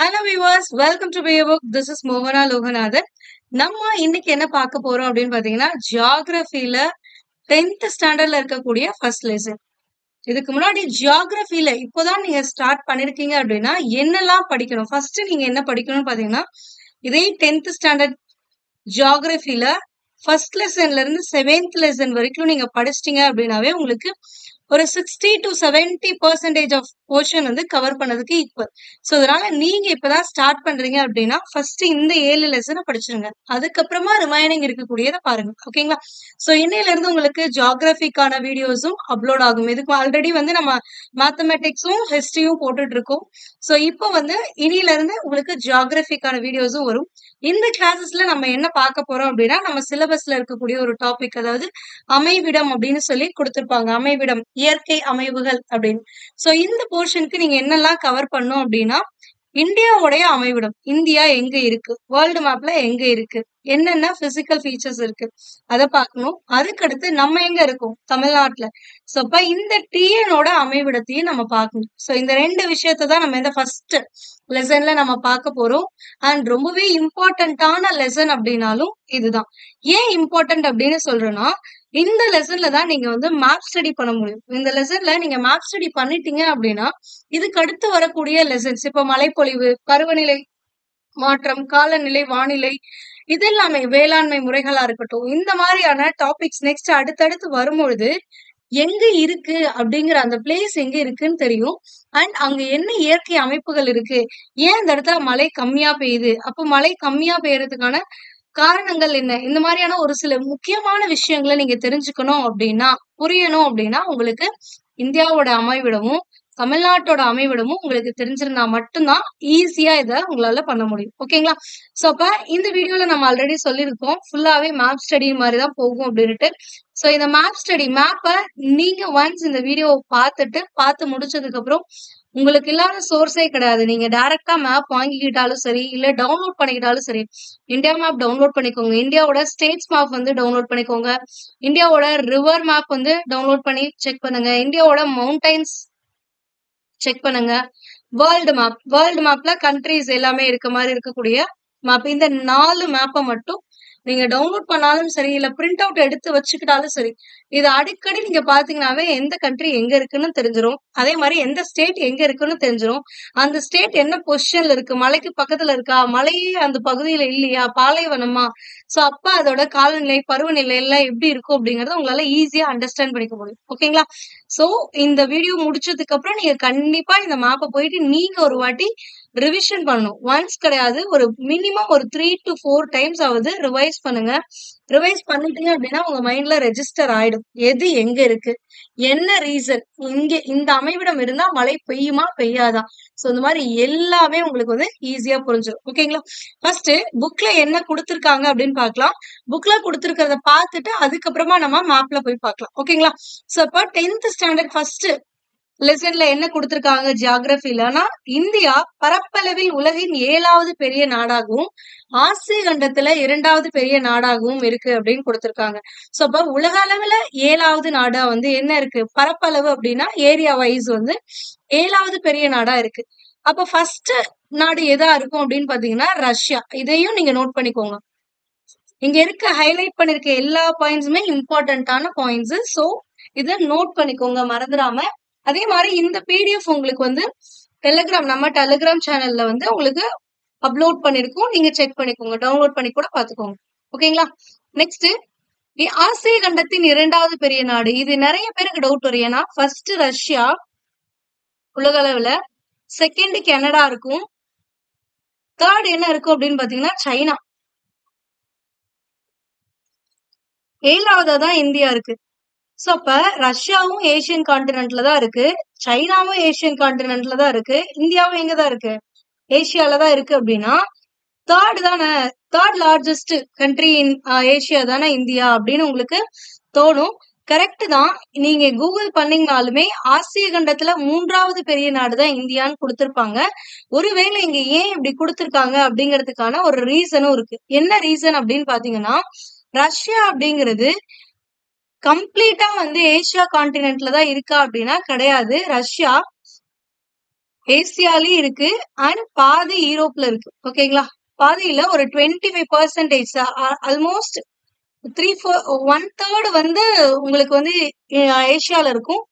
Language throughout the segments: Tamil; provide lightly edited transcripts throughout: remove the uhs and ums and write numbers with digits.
Hello viewers, welcome to BA book. This is மோகனா லோகநாதன். நம்ம இன்னைக்கு என்ன பார்க்க போறோம் அப்படின்னு பாத்தீங்கன்னா, ஜியாகிரபில 10th ஸ்டாண்டர்ட்ல இருக்கக்கூடிய ஃபர்ஸ்ட் லெசன். இதுக்கு முன்னாடி ஜியாகிரபில இப்போதான் நீங்க ஸ்டார்ட் பண்ணிருக்கீங்க அப்படின்னா என்னெல்லாம் படிக்கணும், ஃபர்ஸ்ட் நீங்க என்ன படிக்கணும்னு பாத்தீங்கன்னா, இதே 10th ஸ்டாண்டர்ட் ஜியாகிரபில ஃபர்ஸ்ட் லெசன்ல இருந்து 7th லெசன் வரைக்கும் நீங்க படிச்சிட்டீங்க அப்படின்னாவே உங்களுக்கு ஒரு 60 to 70% ஆஃப் போர்ஷன் வந்து கவர் பண்ணதுக்கு ஈக்குவல். ஸோ அதனால நீங்க இப்பதான் ஸ்டார்ட் பண்றீங்க அப்படின்னா ஃபர்ஸ்ட் இந்த 7 லெசனை படிச்சிருங்க. அதுக்கப்புறமா ரிமைனிங் இருக்கக்கூடியதை பாருங்க. ஓகேங்களா? ஸோ இன்னையில இருந்து உங்களுக்கு ஜியாகிரபிக்கான வீடியோஸும் அப்லோட் ஆகும். இதுக்கு ஆல்ரெடி வந்து நம்ம மேத்தமெட்டிக்ஸும் ஹிஸ்டரியும் போட்டுட்டு இருக்கோம். ஸோ இப்போ வந்து இனியில இருந்து உங்களுக்கு ஜியாகிரபிக்கான வீடியோஸும் வரும். இந்த கிளாஸஸ்ல நம்ம என்ன பார்க்க போறோம் அப்படின்னா, நம்ம சிலபஸ்ல இருக்கக்கூடிய ஒரு டாபிக், அதாவது அமைவிடம் அப்படின்னு சொல்லி கொடுத்திருப்பாங்க. அமைவிடம், இயற்கை அமைவுகள் அப்படின்னு. சோ இந்த போர்ஷனுக்கு நீங்க என்னெல்லாம் கவர் பண்ணும் அப்படின்னா, இந்தியாவுடைய அமைவிடம், இந்தியா எங்க இருக்கு, வேர்ல்டு மேப்ல எங்க இருக்கு, என்னென்ன பிசிக்கல் ஃபீச்சர்ஸ் இருக்கு, அதை பார்க்கணும். அதுக்கடுத்து நம்ம எங்க இருக்கோம், தமிழ்நாட்டுல. சோ அப்ப இந்த டிஎனோட அமைவிடத்தையும் நம்ம பார்க்கணும். சோ இந்த ரெண்டு விஷயத்த தான் நம்ம இந்த ஃபர்ஸ்ட் லெசன்ல நம்ம பார்க்க போறோம். அண்ட் ரொம்பவே இம்பார்ட்டன்டான லெசன் அப்படின்னாலும் இதுதான். ஏன் இம்பார்ட்டன்ட் அப்படின்னு சொல்றேன்னா, இந்த லெசன்ல தான் நீங்க வந்து மேப் ஸ்டடி பண்ண முடியும். இந்த லெசன்ல நீங்க மேப் ஸ்டடி பண்ணிட்டீங்க அப்படின்னா, இதுக்கு அடுத்து வரக்கூடிய லெசன்ஸ், இப்ப மழைப்பொழிவு, பருவநிலை மாற்றம், காலநிலை, வானிலை, இது எல்லாமே வேளாண்மை முறைகளா இருக்கட்டும், இந்த மாதிரியான டாபிக்ஸ் நெக்ஸ்ட் அடுத்தடுத்து வரும்பொழுது எங்க இருக்கு அப்படிங்கிற அந்த பிளேஸ் எங்க இருக்குன்னு தெரியும். அண்ட் அங்க என்ன இயற்கை அமைப்புகள் இருக்கு, ஏன் இந்த இடத்துல மழை கம்மியா பெய்யுது, அப்போ மழை கம்மியா பெய்யறதுக்கான காரணங்கள் என்ன, இந்த மாதிரியான ஒரு சில முக்கியமான விஷயங்களை நீங்க தெரிஞ்சுக்கணும் அப்படின்னா, புரியணும் அப்படின்னா, உங்களுக்கு இந்தியாவோட அமைவிடமும் தமிழ்நாட்டோட அமைவிடமும் உங்களுக்கு தெரிஞ்சிருந்தா மட்டும்தான் ஈஸியா இதை உங்களால பண்ண முடியும். ஓகேங்களா? சோ அப்ப இந்த வீடியோல நம்ம ஆல்ரெடி சொல்லியிருக்கோம், ஃபுல்லாவே மேப் ஸ்டடி மாதிரிதான் போகும் அப்படின்ட்டு. சோ இந்த மேப் ஸ்டடி மேப்பை நீங்க ஒன்ஸ் இந்த வீடியோ பார்த்து முடிச்சதுக்கு அப்புறம் உங்களுக்கு இல்லாத சோர்ஸே கிடையாது. நீங்க டைரக்டா மேப் வாங்கிக்கிட்டாலும் சரி, இல்ல டவுன்லோட் பண்ணிக்கிட்டாலும் சரி, இந்தியா மேப் டவுன்லோட் பண்ணிக்கோங்க, இந்தியாவோட ஸ்டேட்ஸ் மேப் வந்து டவுன்லோட் பண்ணிக்கோங்க, இந்தியாவோட ரிவர் மேப் வந்து டவுன்லோட் பண்ணி செக் பண்ணுங்க, இந்தியாவோட மவுண்டைன்ஸ் செக் பண்ணுங்க, வேர்ல்டு மேப்ல கண்ட்ரிஸ் எல்லாமே இருக்க மாதிரி இருக்கக்கூடிய மேப், இந்த 4 மேப்பை மட்டும் நீங்க டவுன்லோட் பண்ணாலும் சரி, இல்ல பிரிண்ட் அவுட் எடுத்து வச்சுக்கிட்டாலும் சரி, இது அடிக்கடி நீங்க பாத்தீங்கன்னாவே எந்த கண்ட்ரி எங்க இருக்குன்னு தெரிஞ்சிரும். அதே மாதிரி எந்த ஸ்டேட் எங்க இருக்குன்னு தெரிஞ்சிரும். அந்த ஸ்டேட் என்ன பொசிஷன்ல இருக்கு, மலைக்கு பக்கத்துல இருக்கா, மலையே அந்த பகுதியில இல்லையா, பாலைவனமா, சோ அப்ப அதோட காலநிலை, பருவநிலை எல்லாம் எப்படி இருக்கும் அப்படிங்கறத உங்களால ஈஸியா அண்டர்ஸ்டாண்ட் பண்ணிக்க முடியும். ஓகேங்களா? சோ இந்த வீடியோ முடிச்சதுக்கு அப்புறம் நீங்க கண்டிப்பா இந்த மேப்பை போயிட்டு நீங்க ஒரு வாட்டி ரிவிஷன் பண்ணணும். ஒன்ஸ் கிடையாது, ஒரு மினிமம் ஒரு 3 to 4 டைம்ஸ் ஆவது ரிவைஸ் பண்ணுங்க. ரிவைஸ் பண்ணிட்டீங்க அப்படின்னா உங்க மைண்ட்ல ரெஜிஸ்டர் ஆயிடும், எது எங்க இருக்கு, என்ன ரீசன், இங்க இந்த அமைவிடம் இருந்தா மழை பெய்யுமா பெய்யாதா. சோ இந்த மாதிரி எல்லாமே உங்களுக்கு வந்து ஈஸியா புரிஞ்சிடும். ஓகேங்களா? ஃபர்ஸ்ட் புக்ல என்ன கொடுத்திருக்காங்க அப்படின்னு பார்க்கலாம். புக்ல கொடுத்திருக்கிறத பார்த்துட்டு அதுக்கப்புறமா நம்ம மேப்ல போய் பார்க்கலாம். ஓகேங்களா? சோ அப்ப 10th ஸ்டாண்டர்ட் ஃபர்ஸ்ட் லெசன்ல என்ன கொடுத்திருக்காங்க ஜியாகிரபிலனா, இந்தியா பரப்பளவில் உலகின் 7வது பெரிய நாடாகவும் ஆசிய கண்டத்துல 2வது பெரிய நாடாகவும் இருக்கு அப்படின்னு கொடுத்திருக்காங்க. சோ அப்ப உலக அளவுல 7வது நாடா வந்து என்ன இருக்கு, பரப்பளவு அப்படின்னா ஏரியா வைஸ் வந்து 7வது பெரிய நாடா இருக்கு. அப்ப ஃபர்ஸ்ட் நாடு எதா இருக்கும் அப்படின்னு பாத்தீங்கன்னா ரஷ்யா. இதையும் நீங்க நோட் பண்ணிக்கோங்க. இங்க இருக்க ஹைலைட் பண்ணிருக்க எல்லா பாயிண்ட்ஸுமே இம்பார்ட்டன்டான பாயிண்ட்ஸ். சோ இதை நோட் பண்ணிக்கோங்க மறந்துடாம. அதே மாதிரி இந்த பிடிஎஃப் உங்களுக்கு வந்து நம்ம டெலிகிராம் சேனல்ல வந்து உங்களுக்கு அப்லோட் பண்ணிருக்கோம், நீங்க செக் பண்ணிக்கோங்க, டவுன்லோட் பண்ணி கூட பாத்துக்கோங்க. ஓகேங்களா? நெக்ஸ்ட், ஆசிய கண்டத்தின் 2வது பெரிய நாடு. இது நிறைய பேருக்கு டவுட் வரும். ஏன்னா ஃபர்ஸ்ட் ரஷ்யா உலக அளவுல, செகண்ட் கனடா இருக்கும், தேர்ட் என்ன இருக்கும் அப்படின்னு பாத்தீங்கன்னா சைனா, 7வதா தான் இந்தியா இருக்கு. சோ அப்ப ரஷ்யாவும் ஏசியன் கான்டினென்ட்ல தான் இருக்கு, சைனாவும் ஏசியன் கான்டினென்ட்ல தான் இருக்கு, இந்தியாவும் எங்கதான் இருக்கு, ஏசியால தான் இருக்கு. அப்படின்னா third largest country in Asia தானே இந்தியா அப்படின்னு உங்களுக்கு தோணும். கரெக்ட் தான். நீங்க கூகுள் பண்ணீங்கனாலுமே ஆசிய கண்டத்துல 3வது பெரிய நாடுதான் இந்தியான்னு கொடுத்திருப்பாங்க. ஒருவேளை இங்க ஏன் இப்படி கொடுத்திருக்காங்க அப்படிங்கிறதுக்கான ஒரு ரீசனும் இருக்கு. என்ன ரீசன் அப்படின்னு பாத்தீங்கன்னா, ரஷ்யா அப்படிங்கிறது கம்ப்ளீட்டா வந்து ஏசியா கான்டினென்ட்ல தான் இருக்கா அப்படின்னா கிடையாது. ரஷ்யா ஏசியாலயும் இருக்கு அண்ட் பாதி யூரோப்ல இருக்கு. ஓகேங்களா? பாதியில ஒரு 25% ஆல்மோஸ்ட் 1/3 வந்து உங்களுக்கு வந்து ஏசியால இருக்கும்.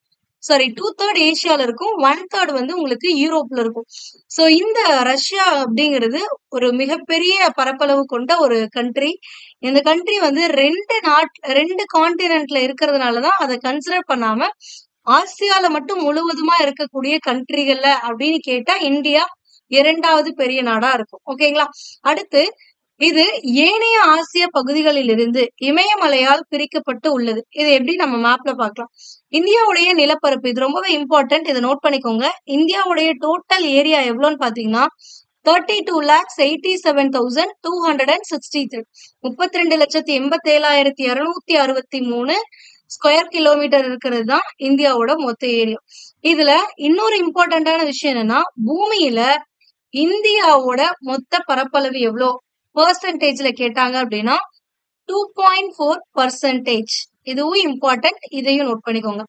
சாரி, 2/3 ஏசியால இருக்கும். 1/3 வந்து உங்களுக்கு யூரோப்ல இருக்கும். சோ இந்த ரஷ்யா அப்படிங்கிறது ஒரு மிகப்பெரிய பரப்பளவு கொண்ட ஒரு கண்ட்ரி. இந்த கண்ட்ரி வந்து ரெண்டு கான்டினென்ட்ல இருக்கிறதுனாலதான் அதை கன்சிடர் பண்ணாம ஆசியால மட்டும் முழுவதுமா இருக்கக்கூடிய கண்ட்ரிகள்ல அப்படின்னு கேட்டா இந்தியா 2வது பெரிய நாடா இருக்கும். ஓகேங்களா? அடுத்து இது ஏனைய ஆசிய பகுதிகளிலிருந்து இமயமலையால் பிரிக்கப்பட்டு உள்ளது. இது எப்படி நம்ம மேப்ல பார்க்கலாம். இந்தியாவுடைய நிலப்பரப்பு இது ரொம்பவே இம்பார்ட்டன்ட். இதை நோட் பண்ணிக்கோங்க. இந்தியாவுடைய டோட்டல் ஏரியா எவ்வளவுன்னு பாத்தீங்கன்னா 32,87,263 32,87,263 ஸ்கொயர் கிலோமீட்டர் இருக்கிறது தான் இந்தியாவோட மொத்த ஏரியா. இதுல இன்னொரு இம்பார்ட்டன்டான விஷயம் என்னன்னா, பூமியில இந்தியாவோட மொத்த பரப்பளவு எவ்வளோ பெர்சன்டேஜ்ல கேட்டாங்க அப்படின்னா 2.4%. இதுவும் இம்பார்ட்டன்ட். இதையும் நோட் பண்ணிக்கோங்க.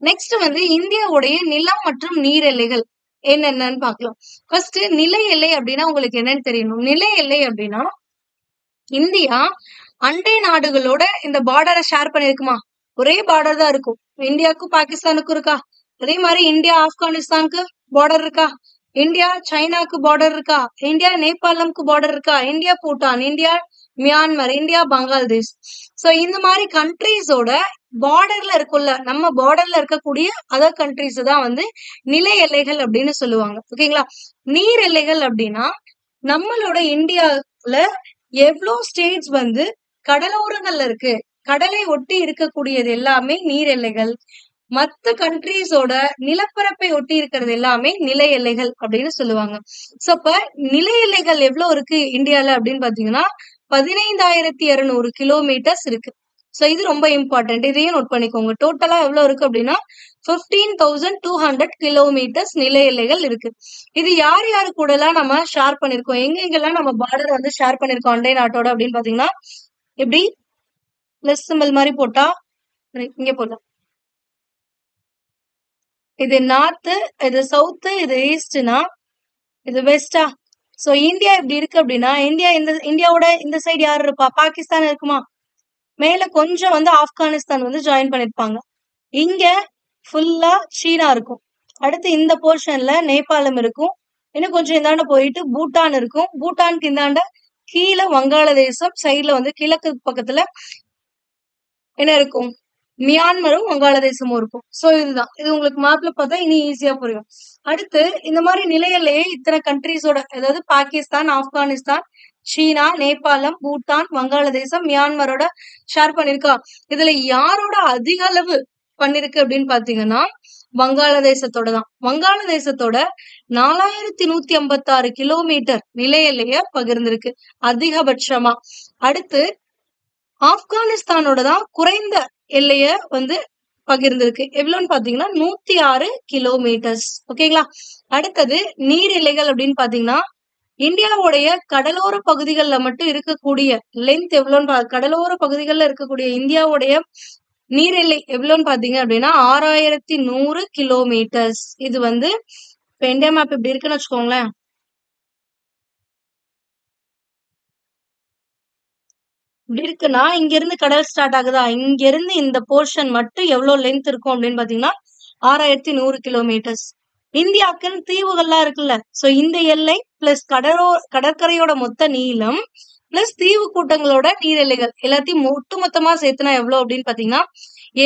நெக்ஸ்ட் வந்து இந்தியாவுடைய நிலம் மற்றும் நீர் எல்லைகள் என்னென்னு பார்க்கலாம். ஃபர்ஸ்ட் நில எல்லை அப்படின்னா உங்களுக்கு என்னன்னு தெரியணும். நில எல்லை அப்படின்னா இந்தியா அண்டை நாடுகளோட இந்த பார்டரை ஷேர் பண்ணிருக்குமா? ஒரே பார்டர் தான் இருக்கும். இந்தியாவுக்கும் பாகிஸ்தானுக்கும் இருக்கா? அதே மாதிரி இந்தியா ஆப்கானிஸ்தானுக்கு பார்டர் இருக்கா? இந்தியா சைனாக்கு பார்டர் இருக்கா? இந்தியா நேபாளம்க்கு பார்டர் இருக்கா? India Bhutan, India Myanmar, India Bangladesh. So இந்த மாதிரி கண்ட்ரீஸோட பார்டர்ல இருக்குல்ல, நம்ம பார்டர்ல இருக்கக்கூடிய அதர் கண்ட்ரீஸ் தான் வந்து நில எல்லைகள் அப்படின்னு சொல்லுவாங்க. ஓகேங்களா? நீர் எல்லைகள் அப்படின்னா நம்மளோட இந்தியாவுல எவ்வளவு ஸ்டேட்ஸ் வந்து கடலோரங்கள்ல இருக்கு, கடலை ஒட்டி இருக்கக்கூடியது எல்லாமே நீர் எல்லைகள். மத்த கண்ட்ரீஸோட நிலப்பரப்பை ஒட்டி இருக்கிறது எல்லாமே நில எல்லைகள் அப்படின்னு சொல்லுவாங்க. சோ அப்ப நில எல்லைகள் எவ்வளவு இருக்கு இந்தியால அப்படின்னு பாத்தீங்கன்னா 15,200 கிலோமீட்டர்ஸ் இருக்கு. சோ இது ரொம்ப இம்பார்ட்டன்ட். இதையும் நோட் பண்ணிக்கோங்க. டோட்டலா எவ்வளவு இருக்கு அப்படின்னா 15,200 கிலோமீட்டர்ஸ் நில எல்லைகள் இருக்கு. இது யார் யாரு கூட எல்லாம் நம்ம ஷேர் பண்ணிருக்கோம், எங்கெங்கெல்லாம் நம்ம பார்டர் வந்து ஷேர் பண்ணிருக்கோம் அண்டை நாட்டோட அப்படின்னு பாத்தீங்கன்னா, எப்படி பிளஸ் சிம்பிள் மாதிரி போட்டா இங்க போடலாம். இது நார்த், இது சவுத், இது ஈஸ்ட்னா இது வெஸ்டா. சோ இந்தியா இப்படி இருக்கு அப்படின்னா இந்தியாவோட இந்த சைடு யாரு இருப்பா? பாகிஸ்தான் இருக்குமா? மேல கொஞ்சம் வந்து ஆப்கானிஸ்தான் வந்து ஜாயின் பண்ணிருப்பாங்க. இங்க ஃபுல்லா சீனா இருக்கும். அடுத்து இந்த போர்ஷன்ல நேபாளம் இருக்கும். இன்னும் கொஞ்சம் இந்தாண்ட போயிட்டு பூட்டான் இருக்கும். பூட்டானுக்கு இந்தாண்ட கீழே வங்காளதேசம், சைடுல வந்து கிழக்கு பக்கத்துல என்ன இருக்கும்? மியான்மரும் வங்காளதேசமும் இருக்கும். சோ இதுதான். இது உங்களுக்கு மேப்ல பார்த்தா இனி ஈஸியா புரியும். அடுத்து இந்த மாதிரி நிலையிலேயே இத்தனை கண்ட்ரீஸோட, அதாவது பாகிஸ்தான், ஆப்கானிஸ்தான், சீனா, நேபாளம், பூட்டான், வங்காளதேசம், மியான்மரோட ஷேர் பண்ணிருக்கா. இதுல யாரோட அதிக அளவு பண்ணிருக்கு அப்படின்னு பாத்தீங்கன்னா வங்காளதேசத்தோட தான். வங்காளதேசத்தோட 4,156 கிலோமீட்டர் நில எல்லைய பகிர்ந்திருக்கு அதிகபட்சமா. அடுத்து ஆப்கானிஸ்தானோட தான் குறைந்த எல்லைய வந்து பகிர்ந்திருக்கு. எவ்வளவுன்னு பாத்தீங்கன்னா 106 கிலோமீட்டர்ஸ். ஓகேங்களா? அடுத்தது நீர் எல்லைகள் அப்படின்னு பாத்தீங்கன்னா இந்தியாவுடைய கடலோர பகுதிகள்ல மட்டும் இருக்கக்கூடிய லென்த் எவ்வளவுன்னு கடலோர பகுதிகள்ல இருக்கக்கூடிய இந்தியாவுடைய நீர் எல்லை எவ்வளவுன்னு பாத்தீங்க அப்படின்னா 6,100 கிலோமீட்டர்ஸ். இது வந்து இப்ப இந்தியா மேப் இப்படி இருக்குன்னு வச்சுக்கோங்களேன். இப்படி இருக்குன்னா இங்க இருந்து கடல் ஸ்டார்ட் ஆகுதா, இங்க இருந்து இந்த போர்ஷன் மட்டும் எவ்வளவு லென்த் இருக்கும் அப்படின்னு பாத்தீங்கன்னா 6,100 கிலோமீட்டர்ஸ். இந்தியாவுக்குன்னு தீவுகள்லாம் இருக்குல்ல, சோ இந்த எல்லை பிளஸ் கடற்கரையோட மொத்த நீளம் பிளஸ் தீவு கூட்டங்களோட நீர் எல்லைகள் எல்லாத்தையும் ஒட்டுமொத்தமா சேர்த்துனா எவ்வளவு அப்படின்னு பாத்தீங்கன்னா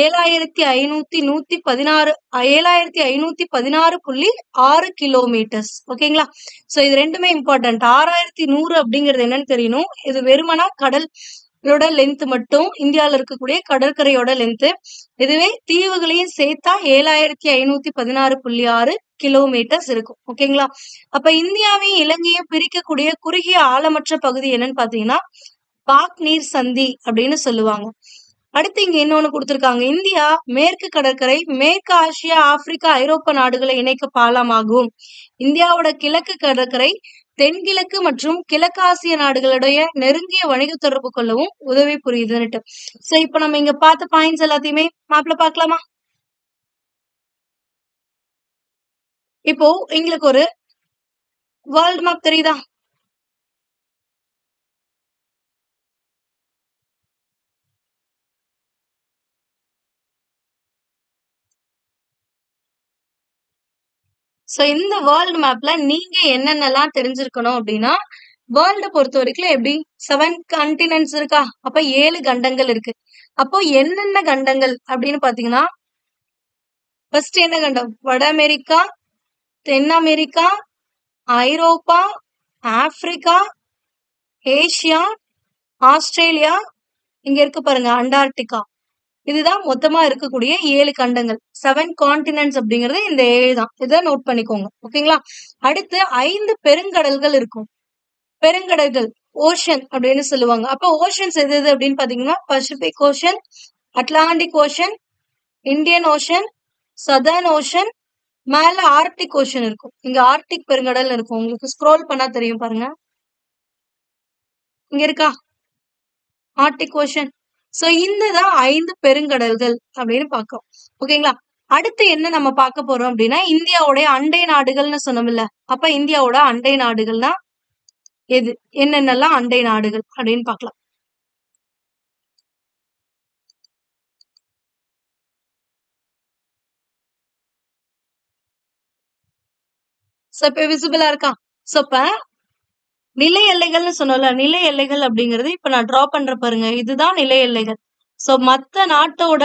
7,516.6 கிலோமீட்டர்ஸ். ஓகேங்களா? சோ இது ரெண்டுமே இம்பார்ட்டன்ட். 6,100 அப்படிங்கிறது என்னன்னு தெரியணும். இது வெறுமனா கடலோட லென்த் மட்டும், இந்தியால இருக்கக்கூடிய கடற்கரையோட லென்த். இதுவே தீவுகளையும் சேர்த்தா 7,516.6 கிலோமீட்டர்ஸ் இருக்கும். ஓகேங்களா? அப்ப இந்தியாவையும் இலங்கையும் பிரிக்கக்கூடிய குறுகிய ஆழமற்ற பகுதி என்னன்னு பாத்தீங்கன்னா பாக் நீர் சந்தி அப்படின்னு சொல்லுவாங்க. அடுத்து இங்க இன்னொன்னு கொடுத்திருக்காங்க. இந்தியா மேற்கு கடற்கரை மேற்கு ஆசியா, ஆப்பிரிக்கா, ஐரோப்பா நாடுகளை இணைக்க பாலமாகும். இந்தியாவோட கிழக்கு கடற்கரை தென்கிழக்கு மற்றும் கிழக்கு ஆசிய நாடுகளுடைய நெருங்கிய வணிக தொடர்பு கொள்ளவும் உதவி புரியுதுன்னுட்டு. சோ இப்ப நம்ம இங்க பார்த்த பாயிண்ட்ஸ் எல்லாத்தையுமே மேப்ல பாக்கலாமா? இப்போ எங்களுக்கு ஒரு வேர்ல்ட் மேப் தெரியுதா? சோ இந்த வேர்ல்ட் மேப்ல நீங்க என்னென்னலாம் தெரிஞ்சிருக்கணும் அப்படின்னா, வேர்ல்ட பொறுத்த வரைக்கும் எப்படி 7 கான்டினென்ட்ஸ் இருக்கா? அப்ப 7 கண்டங்கள் இருக்கு. அப்போ என்னென்ன கண்டங்கள் அப்படின்னு பாத்தீங்கன்னா, ஃபர்ஸ்ட் என்ன கண்டம்? வட அமெரிக்கா, தென் அமெரிக்கா, ஐரோப்பா, ஆப்பிரிக்கா, ஏசியா, ஆஸ்திரேலியா, இங்க இருக்கு பாருங்க அண்டார்டிகா. இதுதான் மொத்தமா இருக்கக்கூடிய 7 கண்டங்கள். 7 கான்டினென்ட்ஸ் அப்படிங்கிறது இந்த 7 தான். இத நோட் பண்ணிக்கோங்க. ஓகேங்களா? அடுத்து 5 பெருங்கடல்கள் இருக்கும். பெருங்கடல்கள் ஓஷன் அப்படின்னு சொல்லுவாங்க. அப்ப ஓஷன்ஸ் எது எது அப்படின்னு பாத்தீங்கன்னா, Pacific ocean, Atlantic ocean, Indian ocean, southern ocean, மேல ஆர்க்டிக் ஓஷன் இருக்கும். இங்க ஆர்க்டிக் பெருங்கடல் இருக்கும். உங்களுக்கு ஸ்க்ரோல் பண்ணா தெரியும் பாருங்க. இங்க இருக்கா? Arctic ocean. சோ இந்ததான் 5 பெருங்கடல்கள் அப்படின்னு பார்க்கிறோம். ஓகேங்களா? அடுத்து என்ன நம்ம பார்க்க போறோம் அப்படின்னா, இந்தியாவுடைய அண்டை நாடுகள்னு சொன்னோம்ல. அப்ப இந்தியாவோட அண்டை நாடுகள்னா எது? என்னென்னலாம் அண்டை நாடுகள் அப்படின்னு பார்க்கலாம். சோ இப்ப விசிபிளா இருக்கா? சோ இப்ப நிலை எல்லைகள்னு சொன்னோம்ல. நிலை எல்லைகள் அப்படிங்கிறது இப்ப நான் டிரா பண்ற பாருங்க. இதுதான் நிலை எல்லைகள். சோ மத்த நாட்டோட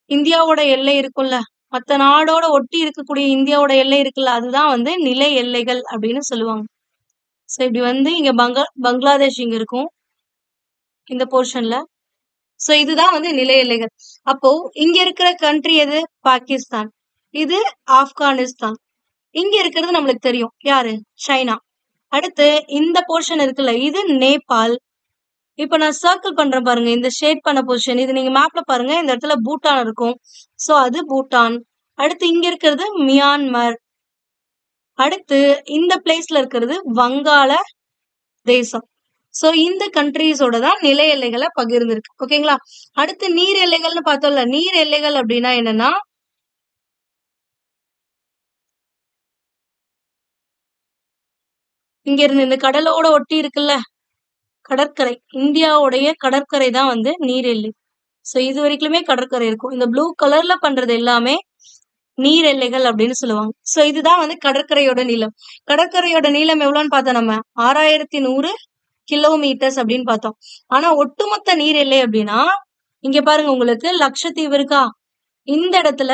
இந்தியாவோட எல்லை இருக்கும்ல. மத்த நாடோட ஒட்டி இருக்கக்கூடிய இந்தியாவோட எல்லை இருக்குல்ல. அதுதான் வந்து நிலை எல்லைகள் அப்படின்னு சொல்லுவாங்க. சோ இப்படி வந்து இங்க பங்களாதேஷ் இங்க இருக்கும். இந்த போர்ஷன்ல. சோ இதுதான் வந்து நிலை எல்லைகள். அப்போ இங்க இருக்கிற கண்ட்ரி எது? பாகிஸ்தான். இது ஆப்கானிஸ்தான். இங்க இருக்கிறது நம்மளுக்கு தெரியும். யாரு? சைனா. அடுத்து இந்த போர்ஷன் இருக்குல்ல. இது நேபாள். இப்ப நான் சர்க்கிள் பண்றேன் பாருங்க. இந்த ஷேட் பண்ண பொசிஷன். இது நீங்க மேப்ல பாருங்க. இந்த இடத்துல பூட்டான் இருக்கும். சோ அது பூட்டான். அடுத்து இங்க இருக்கிறது மியான்மர். அடுத்து இந்த பிளேஸ்ல இருக்கிறது வங்காள தேசம். சோ இந்த கண்ட்ரீஸோட தான் நில எல்லைகளை பகிர்ந்திருக்கு. ஓகேங்களா? அடுத்து நீர் எல்லைகள்னு பார்த்தோம்ல. நீர் எல்லைகள் அப்படின்னா என்னன்னா, இங்க இருந்து இந்த கடலோட ஒட்டி இருக்குல்ல கடற்கரை. இந்தியாவுடைய கடற்கரை தான் வந்து நீர் எல்லை. சோ இது வரைக்குமே கடற்கரை இருக்கும். இந்த ப்ளூ கலர்ல பண்றது எல்லாமே நீர் எல்லைகள் அப்படின்னு சொல்லுவாங்க. சோ இதுதான் வந்து கடற்கரையோட நீளம். கடற்கரையோட நீளம் எவ்வளவுன்னு பார்த்தோம் நம்ம 6100 கிலோமீட்டர்ஸ் அப்படின்னு பார்த்தோம். ஆனா ஒட்டுமொத்த நீர் எல்லை அப்படின்னா இங்க பாருங்க உங்களுக்கு லட்சத்தீவு இருக்கா? இந்த இடத்துல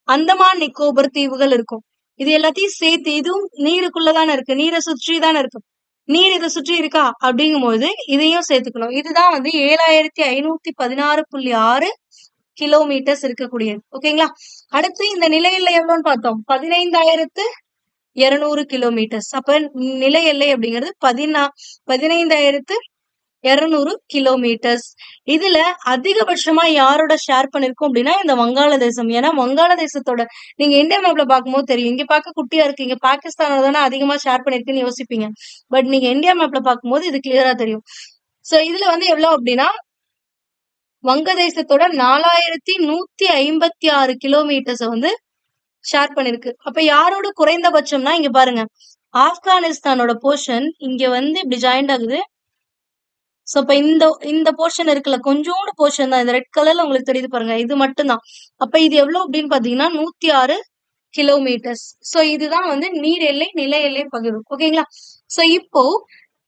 அந்தமான் நிக்கோபர் தீவுகள் இருக்கும். இது எல்லாத்தையும் சேர்த்து இதுவும் நீருக்குள்ளதானே இருக்கு. நீரை சுற்றி தானே இருக்கு. நீர் இதை சுற்றி இருக்கா? அப்படிங்கும்போது இதையும் சேர்த்துக்கணும். இதுதான் வந்து 7516.6 கிலோமீட்டர்ஸ் இருக்கக்கூடியது. ஓகேங்களா? அடுத்து இந்த நிலை எல்லை எவ்வளவுன்னு பார்த்தோம். 15,200 கிலோமீட்டர்ஸ். அப்ப நிலை எல்லை அப்படிங்கிறது 15,200 கிலோமீட்டர்ஸ். இதுல அதிகபட்சமா யாரோட ஷேர் பண்ணிருக்கோம் அப்படின்னா இந்த வங்காளதேசம். ஏன்னா வங்காளதேசத்தோட நீங்க இந்தியா மேப்ல பார்க்கும்போது தெரியும். இங்க பார்க்க குட்டியா இருக்கு. இங்க பாகிஸ்தானோட தானே அதிகமா ஷேர் பண்ணிருக்குன்னு யோசிப்பீங்க. பட் நீங்க இந்தியா மேப்ல பார்க்கும்போது இது கிளியரா தெரியும். சோ இதுல வந்து எவ்வளவு அப்படின்னா வங்கதேசத்தோட 4156 கிலோமீட்டர்ஸ் வந்து ஷேர் பண்ணிருக்கு. அப்ப யாரோட குறைந்தபட்சம்னா இங்க பாருங்க. ஆப்கானிஸ்தானோட போர்ஷன் இங்க வந்து இப்படி ஜாயிண்ட் ஆகுது. சோ இப்ப இந்த இந்த போர்ஷன் இருக்குல்ல கொஞ்சோண்டு போர்ஷன் தான். இந்த ரெட் கலர்ல உங்களுக்கு தெரியுது பாருங்க. இது மட்டும் தான். அப்ப இது எவ்வளவு அப்படின்னு பாத்தீங்கன்னா 106 கிலோமீட்டர்ஸ். சோ இதுதான் வந்து நீர் எல்லை, நில எல்லை பகிர்வு. ஓகேங்களா? சோ இப்போ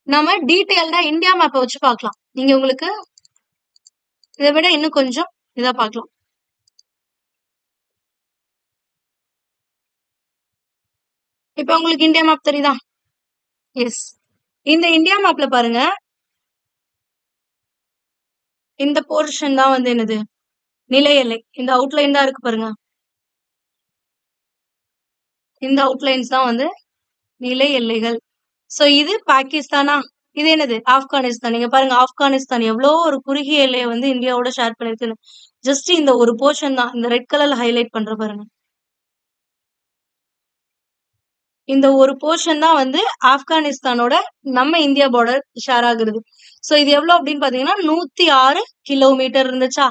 நம்ம டீடைல்டா இந்தியா மேப்பை வச்சு பார்க்கலாம். நீங்க உங்களுக்கு இதை விட இன்னும் கொஞ்சம் இதா பார்க்கலாம். இப்ப உங்களுக்கு இந்தியா மேப் தெரியுதா? எஸ். இந்த இந்தியா மேப்ல பாருங்க. இந்த போர்ஷன் தான் வந்து என்னது? நிலை எல்லை. இந்த அவுட்லைன் தான் இருக்கு பாருங்க. இந்த அவுட்லைன்ஸ் தான் வந்து நிலை எல்லைகள். சோ இது பாகிஸ்தானா? இது என்னது? ஆப்கானிஸ்தான். நீங்க பாருங்க ஆப்கானிஸ்தான் எவ்வளோ ஒரு குறுகிய எல்லையை வந்து இந்தியாவோட ஷேர் பண்ணிருக்குன்னு. ஜஸ்ட் இந்த ஒரு போர்ஷன் தான். இந்த ரெட் கலர்ல ஹைலைட் பண்ற பாருங்க. இந்த ஒரு போர்ஷன் தான் வந்து ஆப்கானிஸ்தானோட நம்ம இந்தியா பார்டர் ஷேர் ஆகுறது. சோ இது எவ்வளவு அப்படின்னு பாத்தீங்கன்னா 106 கிலோமீட்டர் இருந்துச்சா?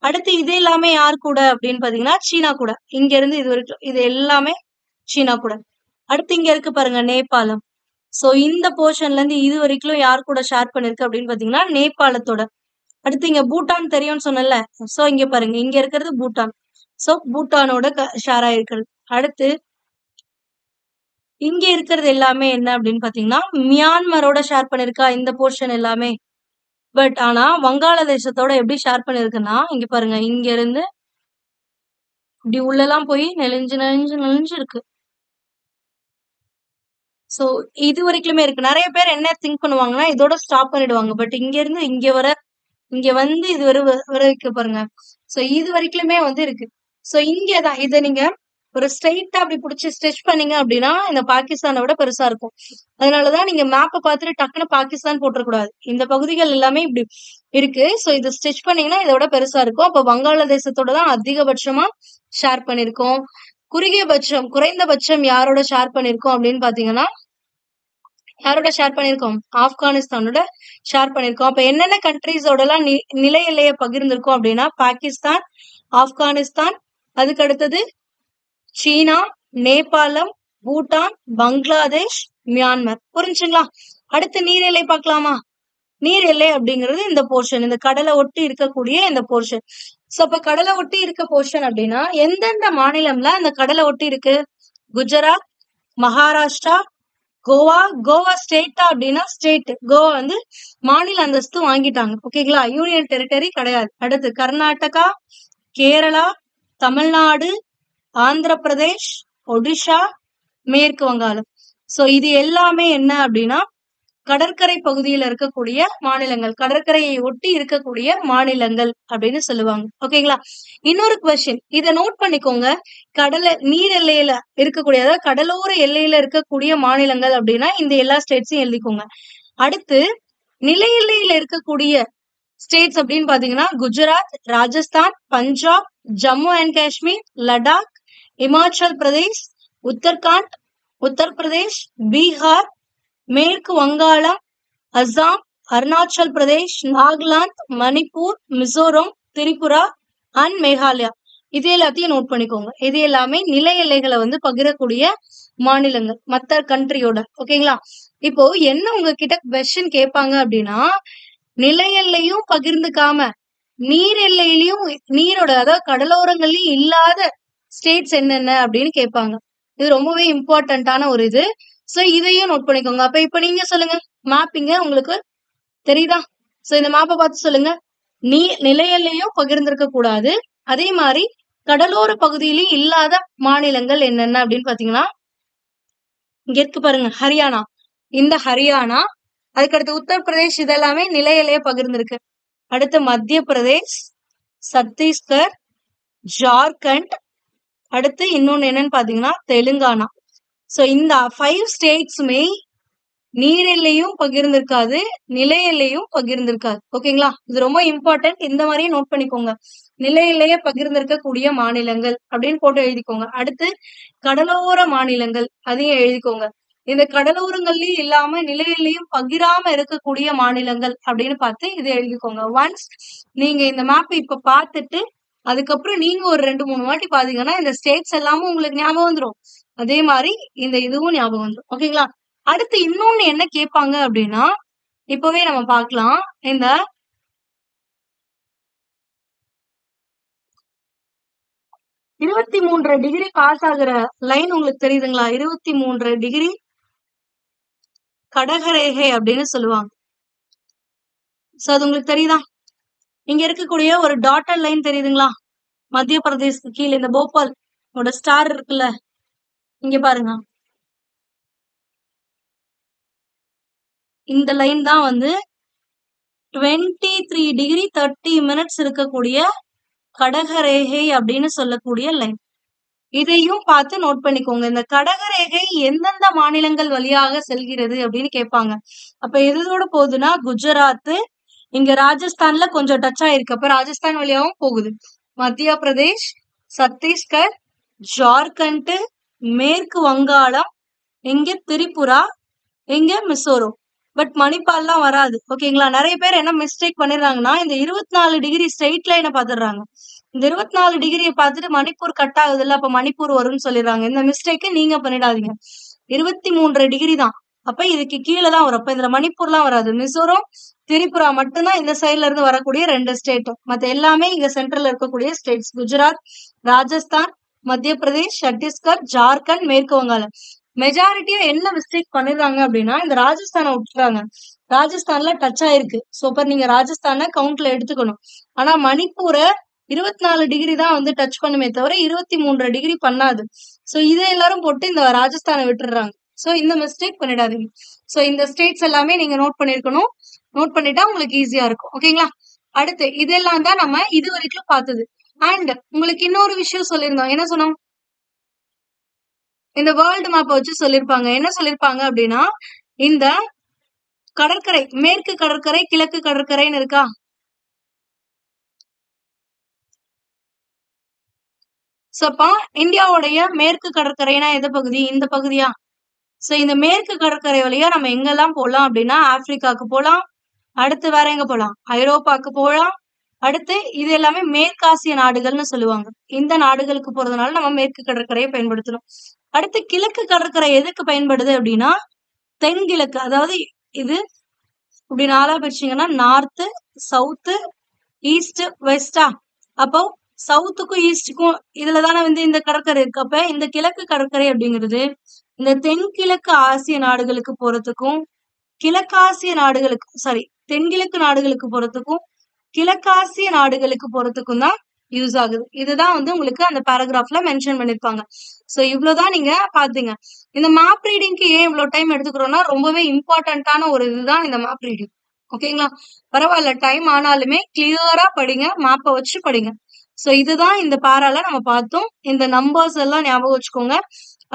அடுத்து இது எல்லாமே யார் கூட அப்படின்னு பாத்தீங்கன்னா சீனா கூட. இங்க இருந்து இது வரைக்கும் இது எல்லாமே சீனா கூட. அடுத்து இங்க இருக்கு பாருங்க நேபாளம். சோ இந்த போர்ஷன்ல இருந்து இது வரைக்கும் யார் கூட ஷேர் பண்ணிருக்கு அப்படின்னு பாத்தீங்கன்னா நேபாளத்தோட. அடுத்து இங்க பூட்டான் தெரியும்னு சொன்னல. சோ இங்க பாருங்க இங்க இருக்கிறது பூட்டான். சோ பூட்டானோட ஷேர் ஆயிருக்கிறது. அடுத்து இங்க இருக்கிறது எல்லாமே என்ன அப்படின்னு பாத்தீங்கன்னா மியான்மரோட ஷேர் பண்ணிருக்கா இந்த போர்ஷன் எல்லாமே. பட் ஆனா வங்காளதேசத்தோட எப்படி ஷேர் பண்ணிருக்குன்னா இங்க பாருங்க இங்க இருந்து இப்படி உள்ளெல்லாம் போய் நெளிஞ்சு இருக்கு. சோ இது வரைக்குமே இருக்கு. நிறைய பேர் என்ன திங்க் பண்ணுவாங்கன்னா இதோட ஸ்டாப் பண்ணிடுவாங்க. பட் இங்க இருந்து இங்க வந்து இது வர வைக்க பாருங்க. சோ இது வரைக்குமே வந்து இருக்கு. சோ இங்கதான் இத நீங்க ஒரு ஸ்ட்ரைட்டா அப்படி புடிச்சு ஸ்ட்ரெச் பண்ணீங்க அப்படின்னா இந்த பாகிஸ்தானை விட பெருசா இருக்கும். அதனாலதான் நீங்க மேப்பை பார்த்துட்டு டக்குன்னு பாகிஸ்தான் போட்டுறக்கூடாது. இந்த பகுதிகள் எல்லாமே இப்படி இருக்கு. சோ இது ஸ்ட்ரெச் பண்ணீங்கன்னா இதை விட பெருசா இருக்கும். அப்ப வங்காளதேசத்தோட தான் அதிகபட்சமா ஷேர் பண்ணிருக்கோம். குறைந்தபட்சம் யாரோட ஷேர் பண்ணிருக்கோம் அப்படின்னு பாத்தீங்கன்னா யாரோட ஷேர் பண்ணிருக்கோம்? ஆப்கானிஸ்தானோட ஷேர் பண்ணிருக்கோம். அப்ப என்னென்ன கண்ட்ரீஸோட எல்லாம் நிலை எல்லையை பகிர்ந்திருக்கோம் அப்படின்னா பாகிஸ்தான், ஆப்கானிஸ்தான், அதுக்கு அடுத்தது சீனா, நேபாளம், பூட்டான், பங்களாதேஷ், மியான்மர். புரிஞ்சுங்களா? அடுத்து நீர் எல்லை பார்க்கலாமா? நீர் எல்லை அப்படிங்கிறது இந்த போர்ஷன், இந்த கடலை ஒட்டி இருக்கக்கூடிய இந்த போர்ஷன். சோ அப்ப கடலை ஒட்டி இருக்க போர்ஷன் அப்படின்னா எந்தெந்த மாநிலம்ல அந்த கடலை ஒட்டி இருக்கு? குஜராத், மகாராஷ்டிரா, கோவா ஸ்டேட்டா அப்படின்னா ஸ்டேட். கோவா வந்து மாநில அந்தஸ்து வாங்கிட்டாங்க. ஓகேங்களா? யூனியன் டெரிட்டரி கிடையாது. அடுத்து கர்நாடகா, கேரளா, தமிழ்நாடு, ஆந்திர பிரதேஷ், ஒடிஷா, மேற்கு வங்காளம். சோ இது எல்லாமே என்ன அப்படின்னா கடற்கரை பகுதியில இருக்கக்கூடிய மாநிலங்கள், கடற்கரையை ஒட்டி இருக்கக்கூடிய மாநிலங்கள் அப்படின்னு சொல்லுவாங்க. ஓகேங்களா? இன்னொரு கொஸ்டின் இதை நோட் பண்ணிக்கோங்க. நீர் எல்லையில இருக்கக்கூடிய அதாவது கடலோர எல்லையில இருக்கக்கூடிய மாநிலங்கள் அப்படின்னா இந்த எல்லா ஸ்டேட்ஸையும் எழுதிக்கோங்க. அடுத்து நில எல்லையில இருக்கக்கூடிய ஸ்டேட்ஸ் அப்படின்னு பாத்தீங்கன்னா குஜராத், ராஜஸ்தான், பஞ்சாப், ஜம்மு அண்ட் காஷ்மீர், லடாக், இமாச்சல் பிரதேஷ், உத்தரப்பிரதேஷ், பீகார், மேற்கு வங்காளம், அசாம், அருணாச்சல் பிரதேஷ், நாகாலாந்து, மணிப்பூர், மிசோரம், திரிபுரா அண்ட் மேகாலயா. இது எல்லாத்தையும் நோட் பண்ணிக்கோங்க. இது எல்லாமே நில எல்லைகளை வந்து பகிரக்கூடிய மாநிலங்கள் மத்த கண்ட்ரியோட. ஓகேங்களா? இப்போ என்ன உங்ககிட்ட கொஸ்டின் கேட்பாங்க அப்படின்னா நில எல்லையும் பகிர்ந்துக்காம நீர் எல்லையிலயும் நீரோட அதாவது கடலோரங்கள்லயும் இல்லாத ஸ்டேட்ஸ் என்னென்ன அப்படின்னு கேட்பாங்க. இது ரொம்பவே இம்பார்ட்டன்டான ஒரு இது. சோ இதையும் நோட் பண்ணிக்கோங்க. அப்ப இப்ப நீங்க சொல்லுங்க, மேப்பிங்க உங்களுக்கு தெரியுதா? சோ இந்த மேப்பை பார்த்து சொல்லுங்க. நில எல்லையும் பகிர்ந்திருக்க கூடாது, அதே மாதிரி கடலோர பகுதியிலும் இல்லாத மாநிலங்கள் என்னென்ன அப்படின்னு பாத்தீங்கன்னா இங்க இருக்கு பாருங்க ஹரியானா. இந்த ஹரியானா, அதுக்கடுத்து உத்தரப்பிரதேஷ் இதெல்லாமே நில எல்லையை பகிர்ந்திருக்கு. அடுத்து மத்திய பிரதேஷ், சத்தீஸ்கர், ஜார்க்கண்ட், அடுத்து இன்னொன்னு என்னன்னு பாத்தீங்கன்னா தெலுங்கானா. சோ இந்த 5 ஸ்டேட்ஸுமே நீர் எல்லையும் பகிர்ந்திருக்காது, நில எல்லையும் பகிர்ந்திருக்காது. ஓகேங்களா? இது ரொம்ப இம்பார்ட்டன்ட். இந்த மாதிரியும் நோட் பண்ணிக்கோங்க. நில எல்லையை பகிர்ந்திருக்கக்கூடிய மாநிலங்கள் அப்படின்னு போட்டு எழுதிக்கோங்க. அடுத்து கடலோர மாநிலங்கள் அதையும் எழுதிக்கோங்க. இந்த கடலோரங்கள்லயும் இல்லாம நில எல்லையும் பகிராம இருக்கக்கூடிய மாநிலங்கள் அப்படின்னு பார்த்து இதை எழுதிக்கோங்க. ஒன்ஸ் நீங்க இந்த மேப் இப்ப பார்த்துட்டு அதுக்கப்புறம் நீங்க ஒரு 2-3 வாட்டி பாத்தீங்கன்னா இந்த ஸ்டேட்ஸ் எல்லாமும் உங்களுக்கு ஞாபகம் வந்துடும். அதே மாதிரி இந்த இதுவும் ஞாபகம் வந்துடும். ஓகேங்களா? அடுத்து இன்னொன்னு என்ன கேட்பாங்க அப்படின்னா இப்பவே நம்ம பார்க்கலாம். இந்த 23 டிகிரி பாஸ் ஆகுற லைன் உங்களுக்கு தெரியுதுங்களா? 23 டிகிரி கடகரேகை அப்படின்னு சொல்லுவாங்க. சோ அது உங்களுக்கு தெரியுதா? இங்க இருக்கக்கூடிய ஒரு டாட்டர் லைன் தெரியுதுங்களா? மத்திய பிரதேசத்துக்கு கீழே இந்த போபால் ஸ்டார் இருக்குல்ல, இங்க பாருங்க. இந்த லைன் தான் வந்து 23 டிகிரி 30 மினிட்ஸ் இருக்கக்கூடிய கடகரேகை அப்படின்னு சொல்லக்கூடிய லைன். இதையும் பார்த்து நோட் பண்ணிக்கோங்க. இந்த கடகரேகை எந்தெந்த மாநிலங்கள் வழியாக செல்கிறது அப்படின்னு கேட்பாங்க. அப்ப எதோட போகுதுன்னா குஜராத், இங்க ராஜஸ்தான்ல கொஞ்சம் டச் ஆயிருக்கு. அப்ப ராஜஸ்தான் வழியாவும் போகுது. மத்திய பிரதேஷ், சத்தீஸ்கர், ஜார்க்கண்ட், மேற்கு வங்காளம், இங்க திரிபுரா, இங்க மிசோரம். பட் மணிப்பால்லாம் வராது. ஓகேங்களா? நெறைய பேர் என்ன மிஸ்டேக் பண்ணிடுறாங்கன்னா, இந்த 24 டிகிரி ஸ்ட்ரெய்ட் லைன பாத்துடுறாங்க. இந்த 24 டிகிரிய பாத்துட்டு மணிப்பூர் கட் ஆகுதுல்ல, அப்ப மணிப்பூர் வரும்னு சொல்லிடுறாங்க. இந்த மிஸ்டேக்க நீங்க பண்ணிடாதீங்க. 23 டிகிரி தான். அப்ப இதுக்கு கீழ தான் வரும். அப்ப இதுல மணிப்பூர்லாம் வராது. மிசோரம், திரிபுரா மட்டும் தான் இந்த சைடுல இருந்து வரக்கூடிய 2 ஸ்டேட். மத்த எல்லாமே இங்க சென்ட்ரல்ல இருக்கக்கூடிய ஸ்டேட்ஸ். குஜராத், ராஜஸ்தான், மத்திய பிரதேஷ், சத்தீஸ்கர், ஜார்க்கண்ட், மேற்கு வங்காளம். மெஜாரிட்டியா என்ன மிஸ்டேக் பண்ணிடுறாங்க அப்படின்னா, இந்த ராஜஸ்தானை விட்டுறாங்க. ராஜஸ்தான்ல டச் ஆயிருக்கு. சோ அப்ப நீங்க ராஜஸ்தானை கவுண்ட்ல எடுத்துக்கணும். ஆனா மணிப்பூர 24 டிகிரி தான் வந்து டச் பண்ணுமே தவிர 23 டிகிரி பண்ணாது. சோ இதை எல்லாரும் போட்டு இந்த ராஜஸ்தானை விட்டுறாங்க. சோ இந்த மிஸ்டேக் பண்ணிடாதீங்க. சோ இந்த ஸ்டேட்ஸ் எல்லாமே நீங்க நோட் பண்ணிருக்கணும். நோட் பண்ணிட்டா உங்களுக்கு ஈஸியா இருக்கும். ஓகேங்களா? அடுத்து இதெல்லாம் தான் நம்ம இது வரைக்கும் பார்த்தது. அண்ட் உங்களுக்கு இன்னொரு விஷயம் சொல்லியிருந்தோம். என்ன சொன்னோம்? இந்த வேர்ல்டு மேப் வச்சு சொல்லிருப்பாங்க. என்ன சொல்லிருப்பாங்க அப்படின்னா, இந்த கடற்கரை, மேற்கு கடற்கரை, கிழக்கு கடற்கரைன்னு இருக்கா? சோ அப்ப இந்தியாவுடைய மேற்கு கடற்கரைனா எந்த பகுதி? இந்த பகுதியா? சோ இந்த மேற்கு கடற்கரை வழியா நம்ம எங்கெல்லாம் போலாம் அப்படின்னா, ஆப்பிரிக்காக்கு போலாம். அடுத்து வேற எங்க போலாம்? ஐரோப்பாக்கு போலாம். அடுத்து இது எல்லாமே மேற்காசிய நாடுகள்னு சொல்லுவாங்க. இந்த நாடுகளுக்கு போறதுனால நம்ம மேற்கு கடற்கரையை பயன்படுத்தணும். அடுத்து கிழக்கு கடற்கரை எதுக்கு பயன்படுது அப்படின்னா, தென்கிழக்கு, அதாவது இது இப்படி நாலா பிரிச்சீங்கன்னா நார்த்து, சவுத்து, ஈஸ்ட், வெஸ்டா. அப்போ சவுத்துக்கும் ஈஸ்டுக்கும் இதுலதானே வந்து இந்த கடற்கரை இருக்கு. அப்ப இந்த கிழக்கு கடற்கரை அப்படிங்கிறது இந்த தென்கிழக்கு ஆசிய நாடுகளுக்கு போறதுக்கும், கிழக்காசிய நாடுகளுக்கு சாரி தென்கிழக்கு நாடுகளுக்கு போறதுக்கும், கிழக்காசிய நாடுகளுக்கு போறதுக்கும் தான் யூஸ் ஆகுது. இதுதான் வந்து உங்களுக்கு அந்த பேராகிராஃப்ல மென்ஷன் பண்ணிருப்பாங்க. சோ இவ்வளவுதான் நீங்க பாத்தீங்க. இந்த மேப் ரீடிங்க்கு ஏன் இவ்வளவு டைம் எடுத்துக்கிறோம்னா, ரொம்பவே இம்பார்ட்டன்டான ஒரு இதுதான் இந்த மேப் ரீடிங். ஓகேங்களா? பரவாயில்ல, டைம் ஆனாலுமே கிளியரா படிங்க, மேப்பை வச்சு படிங்க. சோ இதுதான் இந்த பாரால நம்ம பார்த்தோம். இந்த நம்பர்ஸ் எல்லாம் ஞாபகம் வச்சுக்கோங்க.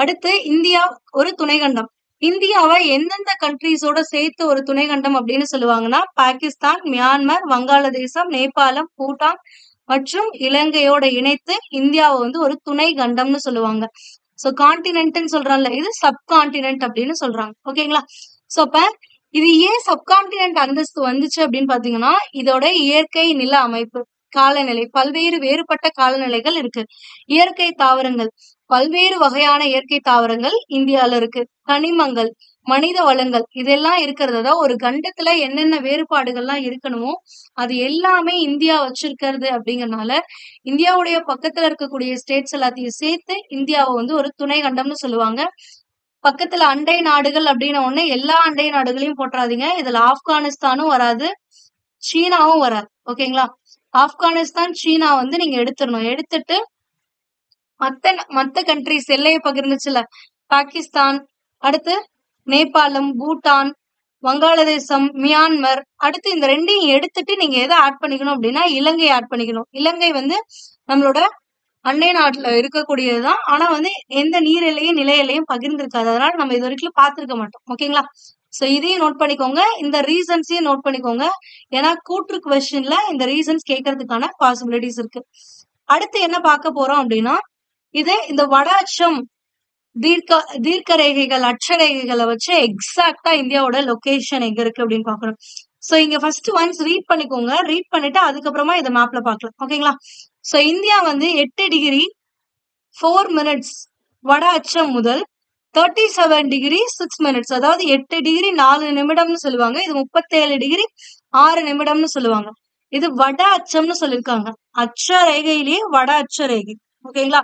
அடுத்து இந்தியா ஒரு துணைக்கண்டம். இந்தியாவை எந்தெந்த கண்ட்ரீஸோட சேர்த்து ஒரு துணைக்கண்டம் அப்படின்னு சொல்லுவாங்கன்னா, பாகிஸ்தான், மியான்மர், வங்காளதேசம், நேபாளம், பூட்டான் மற்றும் இலங்கையோட இணைத்து இந்தியாவை வந்து ஒரு துணை கண்டம்னு சொல்லுவாங்க. சோ கான்டினென்ட்னு சொல்றாங்கல்ல, இது சப்கான்டினென்ட் அப்படின்னு சொல்றாங்க. ஓகேங்களா? சோ அப்ப இது ஏன் சப்கான்டினென்ட் அந்தஸ்து வந்துச்சு அப்படின்னு பாத்தீங்கன்னா, இதோட இயற்கை நில அமைப்பு, காலநிலை, பல்வேறு வேறுபட்ட காலநிலைகள் இருக்கு. இயற்கை தாவரங்கள், பல்வேறு வகையான இயற்கை தாவரங்கள் இந்தியால இருக்கு. கனிமங்கள், மனித வளங்கள் இதெல்லாம் இருக்கிறதா ஒரு கண்டத்துல என்னென்ன வேறுபாடுகள்லாம் இருக்கணுமோ அது எல்லாமே இந்தியா வச்சிருக்கிறது அப்படிங்கறதுனால இந்தியாவுடைய பக்கத்துல இருக்கக்கூடிய ஸ்டேட்ஸ் எல்லாத்தையும் சேர்த்து இந்தியாவை வந்து ஒரு துணை கண்டம்னு சொல்லுவாங்க. பக்கத்துல அண்டை நாடுகள் அப்படின்னு ஒண்ணு எல்லா அண்டை நாடுகளையும் போட்டுறாதீங்க. இதுல ஆப்கானிஸ்தானும் வராது, சீனாவும் வராது. ஓகேங்களா? ஆப்கானிஸ்தான், சீனா வந்து நீங்க எடுத்துடணும். எடுத்துட்டு மத்த கண்ட்ரிஸ் எல்லையை பகிர்ந்துச்சுல, பாகிஸ்தான், அடுத்து நேபாளம், பூட்டான், வங்காளதேசம், மியான்மர், அடுத்து இந்த ரெண்டையும் எடுத்துட்டு நீங்க எதை ஆட் பண்ணிக்கணும் அப்படின்னா இலங்கை ஆட் பண்ணிக்கணும். இலங்கை வந்து நம்மளோட அண்டை நாட்டுல இருக்கக்கூடியதுதான். ஆனா வந்து எந்த நீர் எல்லையும் நில எல்லையும் பகிர்ந்திருக்காது. அதனால நம்ம இது வரைக்கும் பார்த்திருக்க மாட்டோம். ஓகேங்களா? சோ இதையும் நோட் பண்ணிக்கோங்க. இந்த ரீசன்ஸையும் நோட் பண்ணிக்கோங்க. ஏன்னா கூற்று கொஸ்டின்ல இந்த ரீசன்ஸ் கேட்கறதுக்கான பாசிபிலிட்டிஸ் இருக்கு. அடுத்து என்ன பார்க்க போறோம் அப்படின்னா, இந்த வட அச்சம், தீர்க்க ரேகைகள், அட்சரேகைகளை வச்சு எக்ஸாக்டா இந்தியாவோட லொகேஷன் எங்க இருக்கு அப்படின்னு பாக்கணும். சோ இங்க ஃபர்ஸ்ட் ஒன்ஸ் ரீட் பண்ணிக்கோங்க. ரீட் பண்ணிட்டு அதுக்கப்புறமா இதை மேப்ல பாக்கலாம். ஓகேங்களா? சோ இந்தியா வந்து 8 டிகிரி 4 மினிட்ஸ் வட அச்சம் முதல் 37 டிகிரி 6 மினிட்ஸ், அதாவது 8 டிகிரி 4 நிமிடம்னு சொல்லுவாங்க. இது 37 டிகிரி 6 நிமிடம்னு சொல்லுவாங்க. இது வட அச்சம்னு சொல்லிருக்காங்க. அச்ச ரேகையிலேயே வட அச்ச ரேகை. ஓகேங்களா?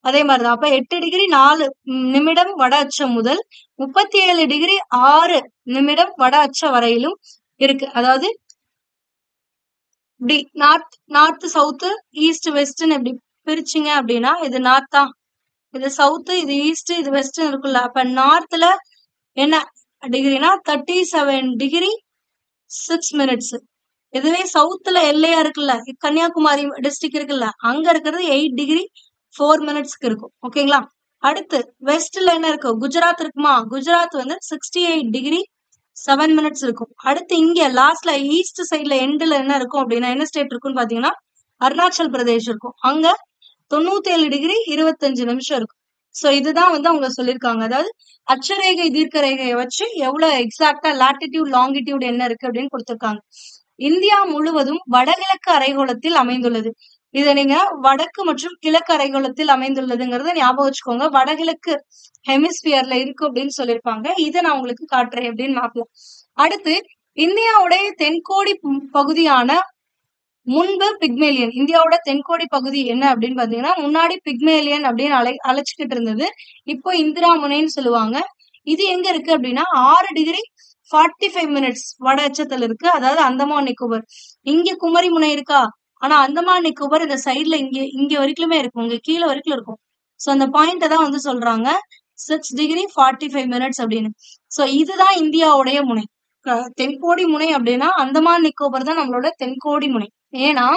அதே மாதிரிதான். அப்ப 8 டிகிரி 4 நிமிடம் வட அச்சம் முதல் 37 டிகிரி 6 நிமிடம் வட அச்ச வரையிலும் இருக்கு. அதாவது இப்படி நார்த் சவுத் ஈஸ்ட் வெஸ்ட்னு இப்படி பிரிச்சிங்க அப்படின்னா இது நார்த்தா, இது சவுத், இது ஈஸ்ட், இது வெஸ்ட் இருக்குல்ல. அப்ப நார்த்ல என்ன டிகிரினா 37 டிகிரி 6 மினிட்ஸ். இதுவே சவுத்ல எல்லையா இருக்குல்ல, கன்னியாகுமரி டிஸ்ட்ரிக்ட் இருக்குல்ல, அங்க இருக்கிறது 8 டிகிரி 4 மினிட்ஸ்க்கு இருக்கும். ஓகேங்களா? அடுத்து வெஸ்ட்ல என்ன இருக்கு? குஜராத் இருக்குமா? குஜராத் வந்து 68 டிகிரி 7 மினிட்ஸ் இருக்கும். அடுத்து இங்க லாஸ்ட்ல ஈஸ்ட் சைட்ல எண்ட்ல என்ன இருக்கும் அப்படின்னா, என்ன ஸ்டேட் இருக்குன்னு பாத்தீங்கன்னா அருணாச்சல் பிரதேஷ் இருக்கும். அங்க 97 டிகிரி 25 நிமிஷம் இருக்கும். சோ இதுதான் வந்து அவங்க சொல்லியிருக்காங்க. அதாவது அட்சரேகை தீர்க்க ரேகையை வச்சு எவ்வளவு எக்ஸாக்டா லாட்டிடியூட் லாங்கிடியூட் என்ன இருக்கு அப்படின்னு கொடுத்திருக்காங்க. இந்தியா முழுவதும் வடகிழக்கு அரைகோளத்தில் அமைந்துள்ளது. இதை நீங்க வடக்கு மற்றும் கிழக்கு அரைகோளத்தில் அமைந்துள்ளதுங்கிறத ஞாபகம் வச்சுக்கோங்க. வடகிழக்கு ஹெமிஸ்பியர்ல இருக்கு அப்படின்னு சொல்லியிருப்பாங்க. இதை நான் உங்களுக்கு காட்டுறேன் அப்படின்னு மேப்ல. அடுத்து இந்தியாவுடைய தென்கோடி பகுதியான முன்பு பிக்மேலியன். இந்தியாவோட தென்கோடி பகுதி என்ன அப்படின்னு பாத்தீங்கன்னா முன்னாடி பிக்மேலியன் அப்படின்னு அழைச்சுக்கிட்டு இருந்தது. இப்போ இந்திரா முனைன்னு சொல்லுவாங்க. இது எங்க இருக்கு அப்படின்னா 6°45 வட அச்சத்துல இருக்கு. அதாவது அந்தமான் நிக்கோபர். இங்க குமரி முனை இருக்கா, ஆனா அந்தமான் நிக்கோபர் இந்த சைட்ல இங்க வரைக்குமே இருக்கும், இங்க கீழே வரைக்கும் இருக்கும். சோ அந்த பாயிண்ட தான் வந்து சொல்றாங்க 6°45 அப்படின்னு. சோ இதுதான் இந்தியாவுடைய முனை. தென்கோடி முனை அப்படின்னா அந்தமான் நிக்கோபர் தான் நம்மளோட தென்கோடி முனை. ஏன்னா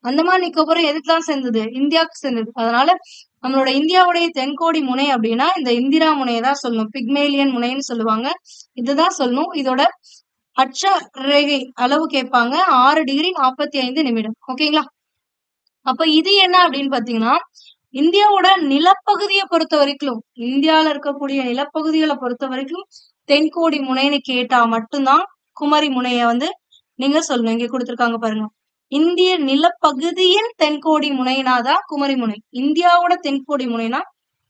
அந்தமான் நிக்கோபர் எதுக்குதான் சேர்ந்தது, இந்தியாவுக்கு சேர்ந்தது. அதனால நம்மளோட இந்தியாவுடைய தென்கோடி முனை அப்படின்னா இந்த இந்திரா முனையை தான் சொல்லணும். பிக்மேலியன் முனைன்னு சொல்லுவாங்க. இதுதான் சொல்லணும். இதோட அட்ச ரேகை அளவு கேட்பாங்க 6°45. ஓகேங்களா? அப்ப இது என்ன அப்படின்னு பாத்தீங்கன்னா இந்தியாவோட நிலப்பகுதியை பொறுத்த வரைக்கும், இந்தியால இருக்கக்கூடிய நிலப்பகுதிகளை பொறுத்த வரைக்கும் தென்கோடி முனைன்னு கேட்டா மட்டும்தான் குமரி முனைய வந்து நீங்க சொல்லணும். இங்க கொடுத்திருக்காங்க பாருங்க, இந்திய நிலப்பகுதியின் தென்கோடி முனைனாதான் குமரி முனை. இந்தியாவோட தென்கோடி முனைனா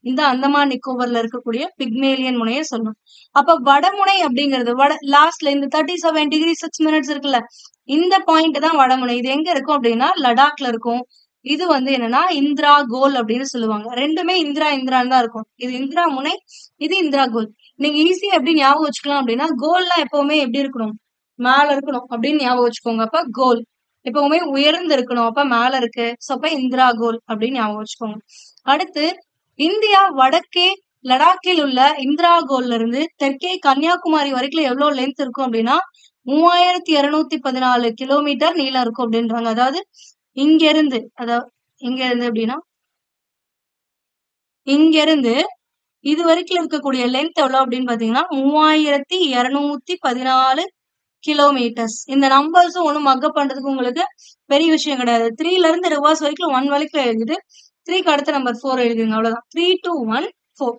இந்த அந்தமான் நிக்கோபர்ல இருக்கக்கூடிய பிக்மேலியன் முனையை சொல்லணும். அப்ப வடமுனை அப்படிங்கிறது லாஸ்ட்ல இந்த 37°6 இருக்குல்ல, இந்த பாயிண்ட் தான் வடமுனை. இது எங்க இருக்கும் அப்படின்னா லடாக்ல இருக்கும். இது வந்து என்னன்னா இந்திரா கோல் அப்படின்னு சொல்லுவாங்க. ரெண்டுமே இந்திரான்னு தான் இருக்கும். இது இந்திரா முனை, இது இந்திரா கோல். நீங்க ஈஸியா எப்படி ஞாபகம் வச்சுக்கலாம் அப்படின்னா கோல்லாம் எப்பவுமே எப்படி இருக்கணும், மேல இருக்கணும் அப்படின்னு ஞாபகம் வச்சுக்கோங்க. அப்ப கோல் எப்பவுமே உயர்ந்து இருக்கணும், அப்ப மேல இருக்கு. சோ அப்ப இந்திரா கோல் அப்படின்னு ஞாபகம் வச்சுக்கோங்க. அடுத்து இந்தியா வடக்கே லடாக்கில் உள்ள இந்திரா கோல்ல இருந்து தெற்கே கன்னியாகுமரி வரைக்கும் எவ்வளவு லென்த் இருக்கும் அப்படின்னா 3214 கிலோமீட்டர் நீளம் இருக்கும் அப்படின்றாங்க. அதாவது இங்க இருந்து அப்படின்னா இங்க இருந்து இது வரைக்கும் இருக்கக்கூடிய லென்த் எவ்வளவு அப்படின்னு பாத்தீங்கன்னா 3214 கிலோமீட்டர்ஸ். இந்த நம்பர்ஸும் ஒண்ணும் மக்கப் பண்றதுக்கு உங்களுக்கு பெரிய விஷயம் கிடையாது. 3ல இருந்து ரிவர்ஸ் வரைக்கும் 1 வரைக்கும் எழுதிட்டு 3க்கு அடுத்த நம்பர் 4 எழுதுங்க, அவ்வளவுதான். 3214.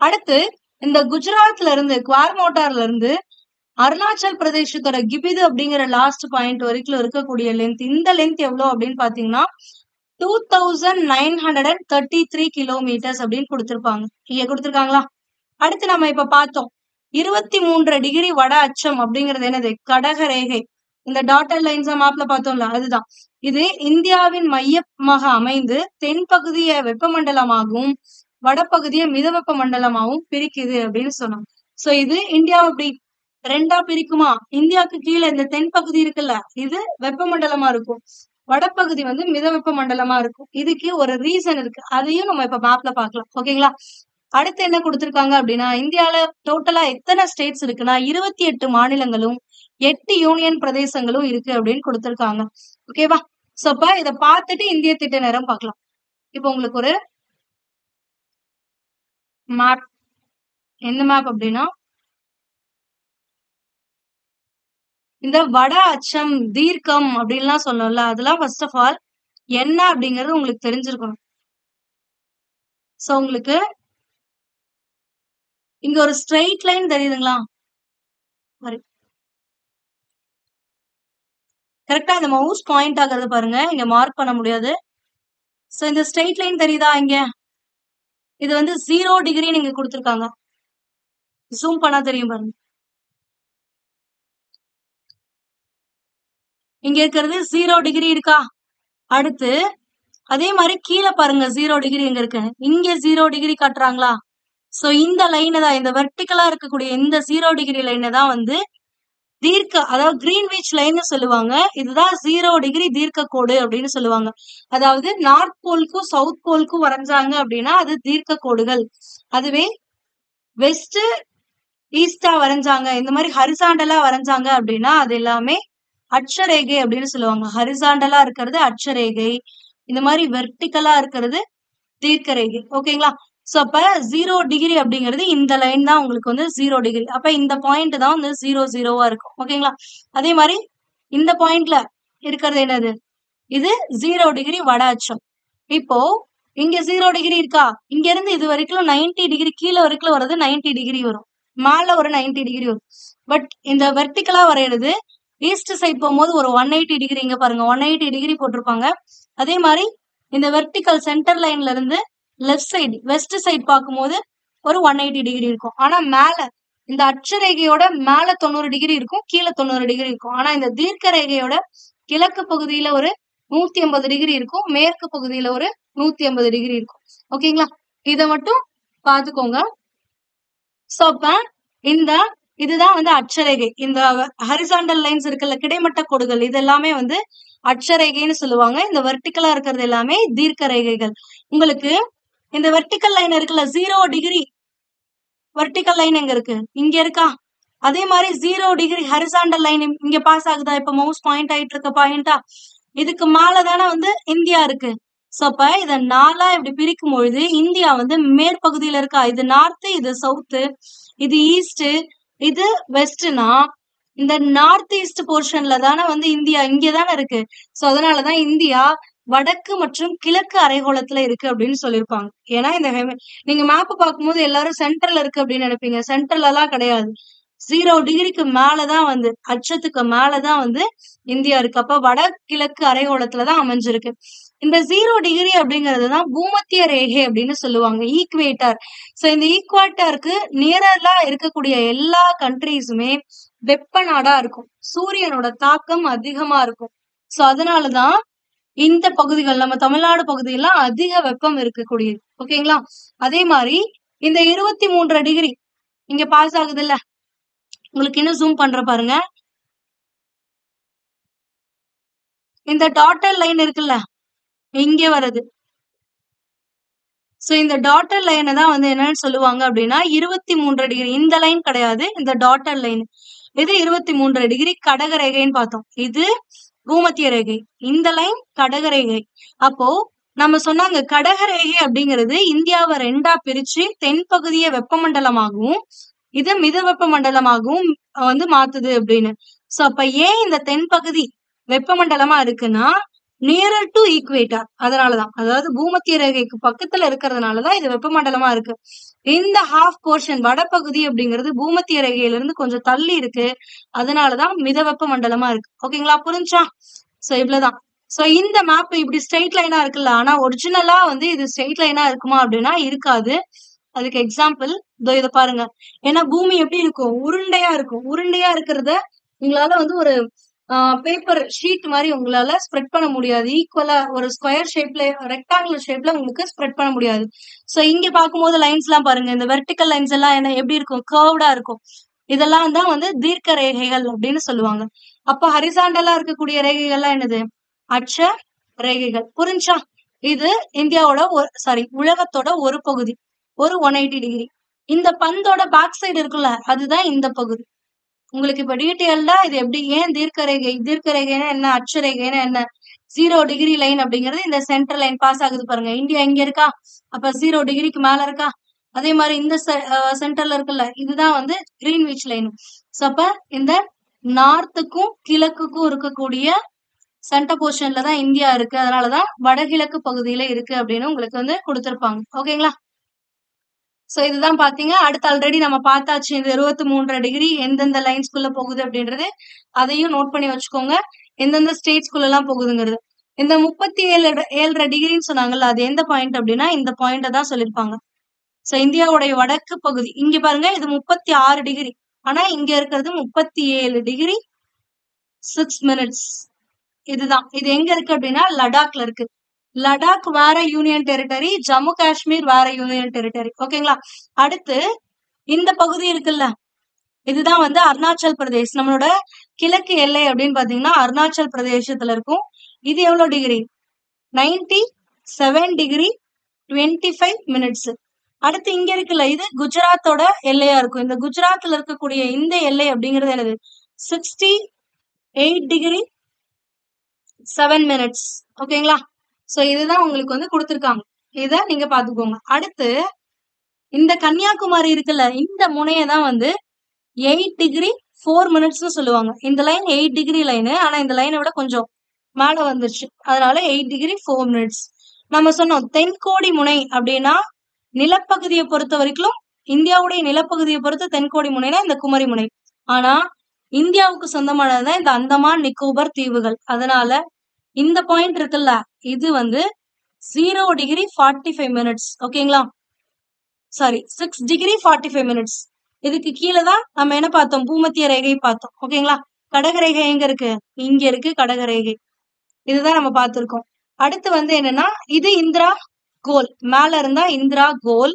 அடுத்து இந்த குஜராத்ல இருந்து குவார்மோட்டார்ல இருந்து அருணாச்சல் பிரதேசத்தோட கிபிது அப்படிங்கிற லாஸ்ட் பாயிண்ட் வரைக்கும் இருக்கக்கூடிய லென்த், இந்த லென்த் எவ்வளவு அப்படின்னு பாத்தீங்கன்னா 2933 கிலோமீட்டர்ஸ் அப்படின்னு கொடுத்திருப்பாங்க. இங்க கொடுத்திருக்காங்களா? அடுத்து நம்ம இப்ப பார்த்தோம் 23° வட அச்சம் அப்படிங்கிறது என்னது, கடக ரேகை. இந்த டாட்டர் லைன்ஸ் மேப்ல பார்த்தோம்ல, அதுதான். இது இந்தியாவின் மையமாக அமைந்து தென்பகுதியை வெப்பமண்டலமாகவும் வடபகுதியை மிதவெப்ப மண்டலமாகவும் பிரிக்குது அப்படின்னு சொன்னோம். சோ இது இந்தியாவை இப்படி ரெண்டா பிரிக்குமா? இந்தியாவுக்கு கீழே இந்த தென்பகுதி இருக்குல்ல, இது வெப்பமண்டலமா இருக்கும், வடபகுதி வந்து மிதவெப்ப மண்டலமா இருக்கும். இதுக்கு ஒரு ரீசன் இருக்கு, அதையும் நம்ம இப்ப மேப்ல பாக்கலாம். ஓகேங்களா? அடுத்து என்ன கொடுத்திருக்காங்க அப்படின்னா இந்தியால டோட்டலா எத்தனை ஸ்டேட்ஸ் இருக்குன்னா 28 மாநிலங்களும் 8 யூனியன் பிரதேசங்களும் இருக்கு அப்படின்னு கொடுத்திருக்காங்க. ஓகேவா? சோ அப்ப இத பார்த்துட்டு இந்திய திட்ட நேரம் பார்க்கலாம். இப்ப உங்களுக்கு ஒரு மேப், எந்த மேப் அப்படின்னா இந்த வட அச்சம் தீர்க்கம் அப்படின்லாம் சொல்லணும்ல, அதெல்லாம் ஃபர்ஸ்ட் ஆஃப் ஆல் என்ன அப்படிங்கிறது உங்களுக்கு தெரிஞ்சிருக்கணும். சோ உங்களுக்கு இங்க ஒரு ஸ்ட்ரெயிட் லைன் தெரியுதுங்களா? கரெக்டா இந்த மவுஸ் பாயிண்ட் ஆகுறது பாருங்க, இங்க மார்க் பண்ண முடியாது. சோ இந்த ஸ்ட்ரெயிட் லைன் தெரியுதா? இங்க இது வந்து 0° நீங்க கொடுத்திருக்காங்க. ஜூம் பண்ணா தெரியும் பாருங்க. இங்க இருக்கிறது 0° இருக்கா? அடுத்து அதே மாதிரி கீழே பாருங்க 0° எங்க இருக்கு, இங்க 0° காட்டுறாங்களா? சோ இந்த லைன் தான், இந்த வெர்டிகலா இருக்கக்கூடிய இந்த 0° லைன் தான் வந்து தீர்க்க, அதாவது கிரீன்விச் லைன்னு சொல்லுவாங்க. இதுதான் 0° தீர்க்க கோடு அப்படின்னு சொல்லுவாங்க. அதாவது நார்த் போலுக்கும் சவுத் போலுக்கும் வரைஞ்சாங்க அப்படின்னா அது தீர்க்க கோடுகள். அதுவே வெஸ்ட் ஈஸ்டா வரைஞ்சாங்க, இந்த மாதிரி ஹரிசாண்டலா வரைஞ்சாங்க அப்படின்னா அது எல்லாமே அட்சரேகை அப்படின்னு சொல்லுவாங்க. ஹரிசாண்டலா இருக்கிறது அட்சரேகை, இந்த மாதிரி வெர்டிகலா இருக்கிறது தீர்க்க ரேகை. ஓகேங்களா? சோ அப்ப 0° அப்படிங்கிறது இந்த லைன் தான் உங்களுக்கு வந்து 0°. அப்ப இந்த பாயிண்ட் தான் வந்து 0 இருக்கும். ஓகேங்களா? அதே மாதிரி இந்த பாயிண்ட்ல இருக்கிறது என்னது, இது 0° வட அச்சம். இப்போ இங்க 0 டிகிரி இருக்கா, இங்க இருந்து இது வரைக்கும் 90 டிகிரி, கீழே வரைக்கும் வர்றது 90 டிகிரி வரும், மேல ஒரு 90 டிகிரி வரும். பட் இந்த வெர்டிகலா வரைகிறது ஈஸ்ட் சைட் போகும்போது ஒரு 180 டிகிரி, இங்க பாருங்க 180 டிகிரி போட்டிருப்பாங்க. அதே மாதிரி இந்த வெர்டிகல் சென்டர் லைன்ல இருந்து லெஃப்ட் சைடு வெஸ்ட் சைடு பார்க்கும்போது ஒரு 180 டிகிரி இருக்கும். ஆனா மேல இந்த அட்சரேகையோட மேல 90 டிகிரி இருக்கும், கீழே 90 டிகிரி இருக்கும். ஆனா இந்த தீர்க்க ரேகையோட கிழக்கு பகுதியில ஒரு 180 டிகிரி இருக்கும், மேற்கு பகுதியில ஒரு 180 டிகிரி இருக்கும். ஓகேங்களா, இதை மட்டும் பாத்துக்கோங்க. சோ அப்ப இந்த இதுதான் வந்து அட்சரேகை. இந்த ஹரிசாண்டல் லைன்ஸ் இருக்குல்ல, கிடைமட்ட கோடுகள், இது எல்லாமே வந்து அட்சரேகைன்னு சொல்லுவாங்க. இந்த வெர்டிகலா இருக்கிறது எல்லாமே தீர்க்க ரேகைகள். உங்களுக்கு இந்த வெர்டிகல் லைன் இருக்குல்ல, 0 டிகிரி வெர்டிகல் லைன் எங்க இருக்கு, இங்க இருக்கா. அதே மாதிரி 0 டிகிரி ஹரிசாண்டல் லைன் இங்க பாஸ் ஆகுதா, இப்ப மவுஸ் பாயிண்ட் ஆயிட்டு இருக்க பாயிண்டா, இதுக்கு மேலதானே வந்து இந்தியா இருக்கு. சோ அப்ப இத 4ஆ இப்படி பிரிக்கும் பொழுது இந்தியா வந்து மேற்பகுதியில இருக்கா, இது நார்த், இது சவுத், இது ஈஸ்ட், இது வெஸ்ட்னா இந்த நார்த் ஈஸ்ட் போர்ஷன்ல தானே வந்து இந்தியா இங்கதானே இருக்கு. சோ அதனாலதான் இந்தியா வடக்கு மற்றும் கிழக்கு அரைகோளத்துல இருக்கு அப்படின்னு சொல்லியிருப்பாங்க. ஏன்னா இந்த நீங்க மேப் பார்க்கும்போது எல்லாரும் சென்டர்ல இருக்கு அப்படின்னு நினைப்பீங்க, சென்டர்ல எல்லாம் கிடையாது. 0 டிகிரிக்கு மேலதான் வந்து அச்சத்துக்கு மேலதான் வந்து இந்தியா இருக்கு. அப்ப வடகிழக்கு அரைகோளத்துலதான் அமைஞ்சிருக்கு. இந்த 0 டிகிரி அப்படிங்கறதுதான் பூமத்திய ரேகை அப்படின்னு சொல்லுவாங்க, ஈக்குவேட்டர். சோ இந்த ஈக்குவேட்டருக்கு நியரலா இருக்கக்கூடிய எல்லா கண்ட்ரீஸுமே வெப்ப நாடா இருக்கும், சூரியனோட தாக்கம் அதிகமா இருக்கும். சோ அதனாலதான் இந்த பகுதிகள், நம்ம தமிழ்நாடு பகுதியெல்லாம் அதிக வெப்பம் இருக்கக்கூடியது. ஓகேங்களா, அதே மாதிரி இந்த 23 டிகிரி இங்க பாஸ் ஆகுது இல்ல, உங்களுக்கு இன்னும் ஜூம் பண்ற பாருங்க. இந்த டாட்டர் லைன் இருக்குல்ல, இங்க வருது. சோ இந்த டாட்டர் லைனை தான் வந்து என்னன்னு சொல்லுவாங்க அப்படின்னா 23 டிகிரி. இந்த லைன் கிடையாது, இந்த டாட்டர் லைன். இது 23 டிகிரி கடகரேகைன்னு பார்த்தோம். இது பூமத்திய ரேகை, இந்த லைன் கடகரேகை. அப்போ நம்ம சொன்னாங்க கடகரேகை அப்படிங்கிறது இந்தியாவை 2ஆ பிரிச்சு தென்பகுதியை வெப்பமண்டலமாகவும் இது மித வெப்ப மண்டலமாகவும் வந்து மாத்துது அப்படின்னு. சோ அப்ப ஏன் இந்த தென்பகுதி வெப்பமண்டலமா இருக்குன்னா நியரர் டு ஈக்குவேட்டர், அதனாலதான், அதாவது பூமத்திய ரேகைக்கு பக்கத்துல இருக்கிறதுனாலதான் இது வெப்பமண்டலமா இருக்கு. இந்த ஹாஃப் போர்ஷன் வடபகுதி அப்படிங்கிறது பூமத்திய ரேகையில இருந்து கொஞ்சம் தள்ளி இருக்கு, அதனாலதான் மித வெப்ப மண்டலமா இருக்கு. ஓகேங்களா, புரிஞ்சா? சோ இவ்வளவுதான். சோ இந்த மேப் இப்படி ஸ்ட்ரெயிட் லைனா இருக்குல்ல, ஆனா ஒரிஜினலா வந்து இது ஸ்ட்ரெயிட் லைனா இருக்குமா அப்படின்னா இருக்காது. அதுக்கு எக்ஸாம்பிள் இதோ இதை பாருங்க. ஏன்னா பூமி எப்படி இருக்கும், உருண்டையா இருக்கும். உருண்டையா இருக்கிறத உங்களால வந்து ஒரு பேப்பர் ஷீட் மாதிரி உங்களால ஸ்ப்ரெட் பண்ண முடியாது. ஈக்குவலா ஒரு ஸ்கொயர் ஷேப்ல, ரெக்டாங்குலர் ஷேப்ல உங்களுக்கு ஸ்ப்ரெட் பண்ண முடியாது. சோ இங்க பார்க்கும்போது லைன்ஸ் எல்லாம் பாருங்க, இந்த வெர்டிகல் லைன்ஸ் எல்லாம் என்ன எப்படி இருக்கும், கர்வ்டா இருக்கும். இதெல்லாம் தான் வந்து தீர்க்க ரேகைகள் அப்படின்னு சொல்லுவாங்க. அப்ப ஹரிசாண்டலா இருக்கக்கூடிய ரேகைகள்லாம் என்னது, அட்ச ரேகைகள். புரிஞ்சா? இது இந்தியாவோட சாரி உலகத்தோட ஒரு பகுதி, ஒரு 180 டிகிரி. இந்த பந்தோட பேக் சைடு இருக்குல்ல, அதுதான் இந்த பகுதி. உங்களுக்கு இப்ப டீட்டெயில்டா இது எப்படி, ஏன் தீர்க்க ரேகை, தீர்க்க ரேகைன்னா என்ன, அட்சரேகைன்னா என்ன, 0 டிகிரி லைன் அப்படிங்கிறது இந்த சென்ட்ரல் லைன் பாஸ் ஆகுது பாருங்க, இந்தியா இங்க இருக்கா, அப்ப 0 டிகிரிக்கு மேல இருக்கா. அதே மாதிரி இந்த சென்டர்ல இருக்குல்ல, இதுதான் வந்து கிரீன்விச் லைன். சோ அப்ப இந்த நார்த்துக்கும் கிழக்குக்கும் இருக்கக்கூடிய சென்டர் போர்ஷன்ல தான் இந்தியா இருக்கு, அதனாலதான் வடகிழக்கு பகுதியில இருக்கு அப்படின்னு உங்களுக்கு வந்து கொடுத்திருப்பாங்க. ஓகேங்களா, சோ இதுதான் பாத்தீங்க. அடுத்து ஆல்ரெடி நம்ம பார்த்தாச்சு, இந்த 23 டிகிரி எந்தெந்த லைன்ஸ்குள்ள போகுது அப்படின்றது, அதையும் நோட் பண்ணி வச்சுக்கோங்க, எந்தெந்த ஸ்டேட்ஸ்குள்ள எல்லாம் போகுதுங்கிறது. இந்த 37.5 டிகிரின்னு சொன்னாங்கல்ல, அது எந்த பாயிண்ட் அப்படின்னா இந்த பாயிண்ட தான் சொல்லியிருப்பாங்க. சோ இந்தியாவுடைய வடக்கு பகுதி இங்க பாருங்க, இது 36 டிகிரி, ஆனா இங்க இருக்கிறது 37 டிகிரி 6 மினிட்ஸ். இதுதான், இது எங்க இருக்கு அப்படின்னா லடாக்ல இருக்கு. லடாக் வேற யூனியன் டெரிட்டரி, ஜம்மு காஷ்மீர் வேற யூனியன் டெரிட்டரி. ஓகேங்களா, அடுத்து இந்த பகுதி இருக்குல்ல, இதுதான் வந்து அருணாச்சல் பிரதேஷ். நம்மளோட கிழக்கு எல்லை அப்படின்னு பாத்தீங்கன்னா அருணாச்சல் பிரதேசத்துல இருக்கும். இது எவ்வளவு டிகிரி, 97 டிகிரி 25 மினிட்ஸ். அடுத்து இங்க இருக்குல்ல, இது குஜராத்தோட எல்லையா இருக்கும். இந்த குஜராத்ல இருக்கக்கூடிய இந்த எல்லை அப்படிங்கிறது என்னது, 68 டிகிரி 7 மினிட்ஸ். ஓகேங்களா, சோ இதுதான் உங்களுக்கு வந்து கொடுத்திருக்காங்க, இத நீங்க பாத்துக்கோங்க. அடுத்து இந்த கன்னியாகுமரி இருக்குல்ல, இந்த முனையை தான் வந்து 8 டிகிரி 4 மினிட்ஸ்னு சொல்லுவாங்க. இந்த லைன் 8 டிகிரி லைனு, ஆனா இந்த லைனை விட கொஞ்சம் மேல வந்துருச்சு, அதனால 8 டிகிரி 4 மினிட்ஸ். நம்ம சொன்னோம் தென்கோடி முனை அப்படின்னா நிலப்பகுதியை பொறுத்த வரைக்கும் இந்தியாவுடைய நிலப்பகுதியை பொறுத்து தென்கோடி முனைனா இந்த குமரி முனை. ஆனா இந்தியாவுக்கு சொந்தமானதுதான் இந்த அந்தமான் நிக்கோபர் தீவுகள். அதனால இந்த பாயிண்ட் இருக்குல்ல, இது வந்து 0 டிகிரி 45 மினிட்ஸ். ஓகேங்களா? Sorry 6 degree 45 minutes. இதுக்கு கீழே தான் நம்ம என்ன பார்த்தோம், பூமத்திய ரேகை பார்த்தோம். ஓகேங்களா? கடகரேகை எங்க இருக்கு, இங்க இருக்கு கடகரேகை. இதுதான் நம்ம பார்த்திருக்கோம். அடுத்து வந்து என்னன்னா, இது இந்திரா கோல். மேல இருந்தா இந்திரா கோல்.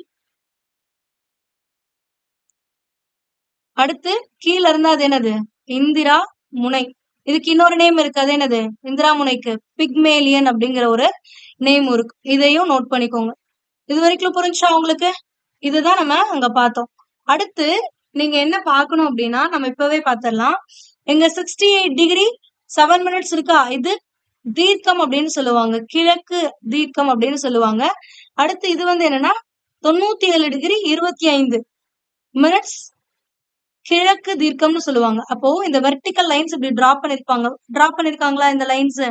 அடுத்து கீழ இருந்தா அது என்னது, இந்திரா முனை. இதுக்கு இன்னொரு நேம் இருக்கு, அது என்னது, இந்திரா முனைக்கு பிக்மேலியன் அப்படிங்கிற ஒரு நேம் இருக்கு. இதையும் நோட் பண்ணிக்கோங்க. இது வரைக்கும் புரிஞ்சா உங்களுக்கு? இதுதான் நம்ம அங்க பார்த்தோம். அடுத்து நீங்க என்ன பார்க்கணும் அப்படின்னா, நம்ம இப்பவே பார்த்திடலாம். எங்க 68 டிகிரி 7 மினிட்ஸ் இருக்கா, இது தீர்க்கம் அப்படின்னு சொல்லுவாங்க, கிழக்கு தீர்க்கம் அப்படின்னு சொல்லுவாங்க. அடுத்து இது வந்து என்னன்னா 97 டிகிரி 25 மினிட்ஸ் கிழக்கு தீர்க்கம்னு சொல்லுவாங்க. அப்போ இந்த வெர்டிக்கல் லைன்ஸ் இப்படி டிராப் பண்ணிருக்காங்களா இந்த லைன்ஸ்.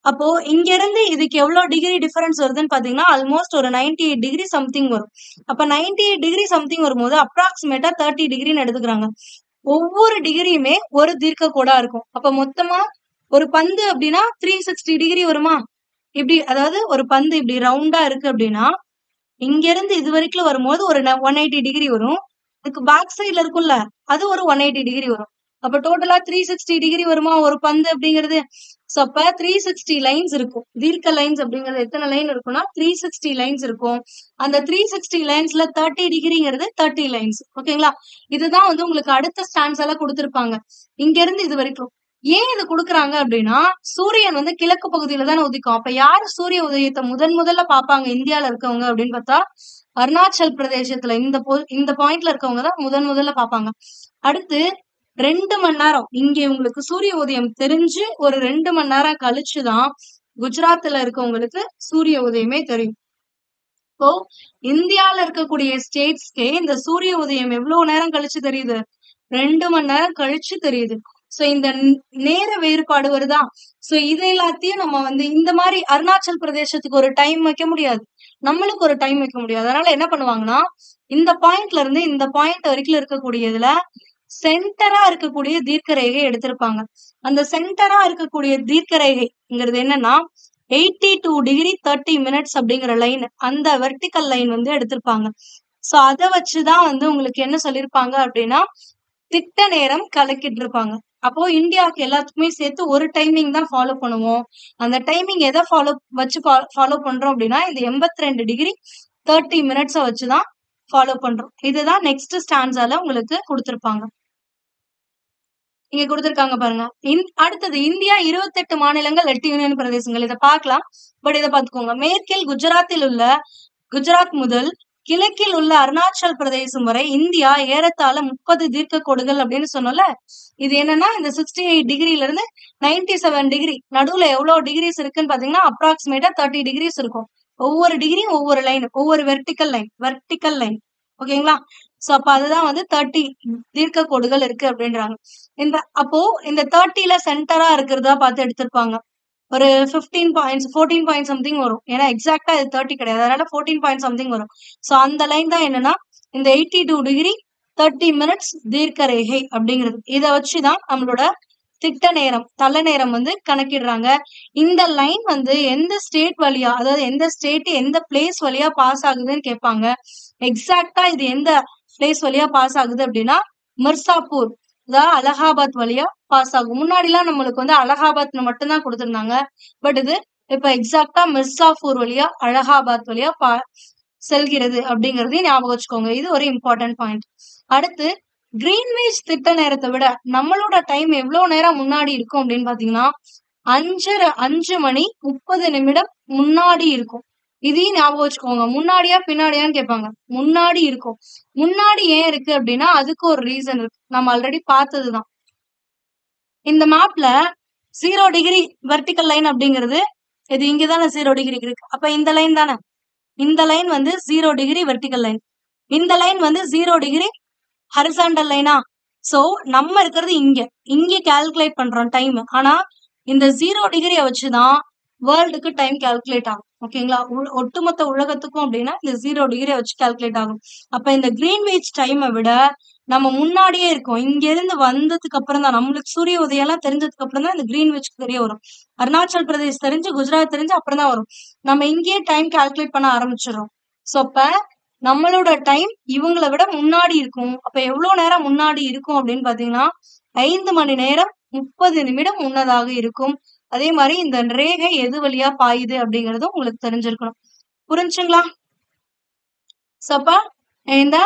அப்போ இங்க இருந்து இதுக்கு எவ்வளவு டிகிரி டிஃபரன்ஸ் வருதுன்னு பாத்தீங்கன்னா ஆல்மோஸ்ட் ஒரு 98 டிகிரி சம்திங் வரும். அப்ப 98 டிகிரி சம்திங் வரும்போது அப்ராக்சிமேட்டா 30 டிகிரின்னு எடுத்துக்கிறாங்க. ஒவ்வொரு டிகிரியுமே ஒரு தீர்க்க கோடா இருக்கும். அப்ப மொத்தமா ஒரு பந்து அப்படின்னா 360 டிகிரி வருமா? இப்படி, அதாவது ஒரு பந்து இப்படி ரவுண்டா இருக்கு அப்படின்னா இங்க இருந்து இது வரைக்கும் வரும்போது ஒரு 180 டிகிரி வரும். இதுக்கு பேக் சைட்ல இருக்கும்ல, அது ஒரு 180 டிகிரி வரும். அப்ப டோட்டலா 360 டிகிரி வருமா ஒரு பந்து அப்படிங்கிறது. சோ அப்ப 360 லைன்ஸ் இருக்கும். தீர்க்க லைன்ஸ் அப்படிங்கிறது எத்தனை லைன் இருக்கும்னா 360 லைன்ஸ் இருக்கும். அந்த 360 லைன்ஸ்ல 30 டிகிரிங்கிறது 30 லைன்ஸ். ஓகேங்களா? இதுதான் வந்து உங்களுக்கு அடுத்த ஸ்டாண்ட்ஸ் எல்லாம் கொடுத்திருப்பாங்க. இங்க இருந்து இது வரைக்கும் ஏன் இது கொடுக்குறாங்க அப்படின்னா, சூரியன் வந்து கிழக்கு பகுதியில தானே உதிக்கும். அப்ப யாரு சூரிய உதயத்தை முதல்ல பாப்பாங்க இந்தியால இருக்கவங்க அப்படின்னு பார்த்தா அருணாச்சல் பிரதேசத்துல இந்த பாயிண்ட்ல இருக்கவங்க தான் முதல்ல பாப்பாங்க. அடுத்து 2 மணி நேரம் இங்க உங்களுக்கு சூரிய உதயம் தெரிஞ்சு ஒரு 2 மணி நேரம் கழிச்சுதான் குஜராத்ல இருக்கவங்களுக்கு சூரிய உதயமே தெரியும். இப்போ இந்தியால இருக்கக்கூடிய ஸ்டேட்ஸ்க்கே இந்த சூரிய உதயம் எவ்வளவு நேரம் கழிச்சு தெரியுது, 2 மணி நேரம் கழிச்சு தெரியுது. சோ இந்த நேர வேறுபாடு வருதா. சோ இது எல்லாத்தையும் நம்ம வந்து இந்த மாதிரி அருணாச்சல் பிரதேசத்துக்கு ஒரு டைம் வைக்க முடியாது, நம்மளுக்கு ஒரு டைம் வைக்க முடியாது. அதனால என்ன பண்ணுவாங்கன்னா, இந்த பாயிண்ட்ல இருந்து இந்த பாயிண்ட் வரைக்கும் இருக்கக்கூடியதுல சென்டரா இருக்கக்கூடிய தீர்க்க ரேகை எடுத்திருப்பாங்க. அந்த சென்டரா இருக்கக்கூடிய தீர்க்க ரேகைங்கிறது என்னன்னா 82 டிகிரி 30 மினிட்ஸ் அப்படிங்கிற லைன், அந்த வெர்டிக்கல் லைன் வந்து எடுத்திருப்பாங்க. சோ அதை வச்சுதான் வந்து உங்களுக்கு என்ன சொல்லிருப்பாங்க அப்படின்னா திட்ட நேரம் கலக்கிட்டு இருப்பாங்க. அப்போ இந்தியாவுக்கு எல்லாத்துக்குமே சேர்த்து ஒரு டைமிங் தான் ஃபாலோ பண்ணுவோம். அந்த டைமிங் எதை ஃபாலோ பண்றோம் அப்படின்னா இந்த 82 டிகிரி 30 மினிட்ஸை வச்சுதான் ஃபாலோ பண்றோம். இதுதான் நெக்ஸ்ட் ஸ்டாண்ட்ஸால உங்களுக்கு கொடுத்திருப்பாங்க. இங்க கொடுத்திருக்காங்க பாருங்க. அடுத்தது இந்தியா 28 மாநிலங்கள் 8 யூனியன் பிரதேசங்கள். இதை பார்க்கலாம். பட் இதை பார்த்துக்கோங்க. மேற்கில் குஜராத் முதல் கிழக்கில் உள்ள அருணாச்சல் பிரதேசம் வரை இந்தியா ஏறத்தாழ 30 தீர்க்க கோடுகள் அப்படின்னு சொன்னோம்ல. இது என்னன்னா இந்த 68 டிகிரில இருந்து 97 டிகிரி நடுவுல எவ்வளவு டிகிரிஸ் இருக்குன்னு பாத்தீங்கன்னா அப்ராக்சிமேட்டா 30 டிகிரிஸ் இருக்கும். ஒவ்வொரு டிகிரியும் ஒவ்வொரு லைன், ஒவ்வொரு வெர்டிக்கல் லைன். ஓகேங்களா? சோ அப்ப அதுதான் வந்து 30 தீர்க்க கோடுகள் இருக்கு அப்படின்றாங்க. அப்போ இந்த 30ல சென்டரா இருக்கிறதா பார்த்து எடுத்திருப்பாங்க. ஒரு 15 பாயிண்ட்ஸ் 14 பாயிண்ட் சம்திங் வரும். ஏன்னா எக்ஸாக்டா இது 30 கிடையாது, அதனால 14 பாயிண்ட் சம்திங் வரும். சோ அந்த லைன் தான் என்னன்னா இந்த 82 டிகிரி 30 மினிட்ஸ் தீர்க்க ரேகை அப்படிங்கிறது. இதை வச்சுதான் நம்மளோட திட்ட நேரம் தல நேரம் வந்து கணக்கிடுறாங்க. இந்த லைன் வந்து எந்த ஸ்டேட் வழியா, அதாவது எந்த ஸ்டேட் எந்த பிளேஸ் வழியா பாஸ் ஆகுதுன்னு கேட்பாங்க. எக்ஸாக்டா இது எந்த பிளேஸ் வழியா பாஸ் ஆகுது அப்படின்னா மிர்சாப்பூர், அதாவது அலகாபாத் வழியா பாஸ் ஆகும். முன்னாடி எல்லாம் நம்மளுக்கு வந்து அலகாபாத் மட்டும்தான் கொடுத்திருந்தாங்க. பட் இது இப்ப எக்ஸாக்டா மிர்சாப்பூர் வழியா அலகாபாத் வழியா செல்கிறது அப்படிங்கறதையும் ஞாபகம் வச்சுக்கோங்க. இது ஒரு இம்பார்ட்டன்ட் பாயிண்ட். அடுத்து கிரீன்விச் திட்ட நேரத்தை விட நம்மளோட டைம் எவ்வளவு நேரம் முன்னாடி இருக்கும் அப்படின்னு பாத்தீங்கன்னா 5 மணி 30 நிமிடம் முன்னாடி இருக்கும். இதையும் ஞாபகம் வச்சுக்கோங்க. முன்னாடியா பின்னாடியான்னு கேட்பாங்க. முன்னாடி இருக்கும். முன்னாடி ஏன் இருக்கு அப்படின்னா அதுக்கு ஒரு ரீசன் இருக்கு, நம்ம ஆல்ரெடி பார்த்ததுதான். இந்த மேப்ல 0 டிகிரி வெர்டிக்கல் லைன் அப்படிங்கிறது இது இங்கதானே 0 டிகிரி இருக்கு. அப்ப இந்த லைன் தானே, இந்த லைன் வந்து 0 டிகிரி வெர்டிக்கல் லைன், இந்த லைன் வந்து 0 டிகிரி ஹரிசாண்டல் லைனா. சோ நம்ம இருக்கிறது இங்க கால்குலேட் பண்றோம் டைம். ஆனா இந்த 0 டிகிரியை வச்சுதான் வேர்ல்டுக்கு டைம் கால்குலேட் ஆகும். ஓகேங்களா? ஒட்டுமொத்த உலகத்துக்கும் அப்படின்னா இந்த 0 டிகிரியை வச்சு கால்குலேட் ஆகும். அப்ப இந்த கிரீன்விச் டைமை விட நம்ம முன்னாடியே இருக்கோம். இங்க இருந்து வந்ததுக்கு அப்புறம் தான் நம்மளுக்கு சூரிய உதயம் எல்லாம் தெரிஞ்சதுக்கு அப்புறம் தான் இந்த கிரீன்விச் தெரிய வரும். அருணாச்சல் பிரதேஷ் தெரிஞ்சு, குஜராத் தெரிஞ்சு அப்புறம் தான் வரும். நம்ம இங்கேயே டைம் கால்குலேட் பண்ண ஆரம்பிச்சிடுறோம். சோ அப்ப நம்மளோட டைம் இவங்களை விட முன்னாடி இருக்கும். அப்ப எவ்வளவு நேரம் முன்னாடி இருக்கும் அப்படின்னு பாத்தீங்கன்னா 5 மணி நேரம் 30 நிமிடம் முன்னதாக இருக்கும். அதே மாதிரி இந்த ரேகை எது வழியா பாயுது அப்படிங்கறதும் உங்களுக்கு தெரிஞ்சிருக்கணும். புரிஞ்சுங்களா? சோ அப்ப இந்த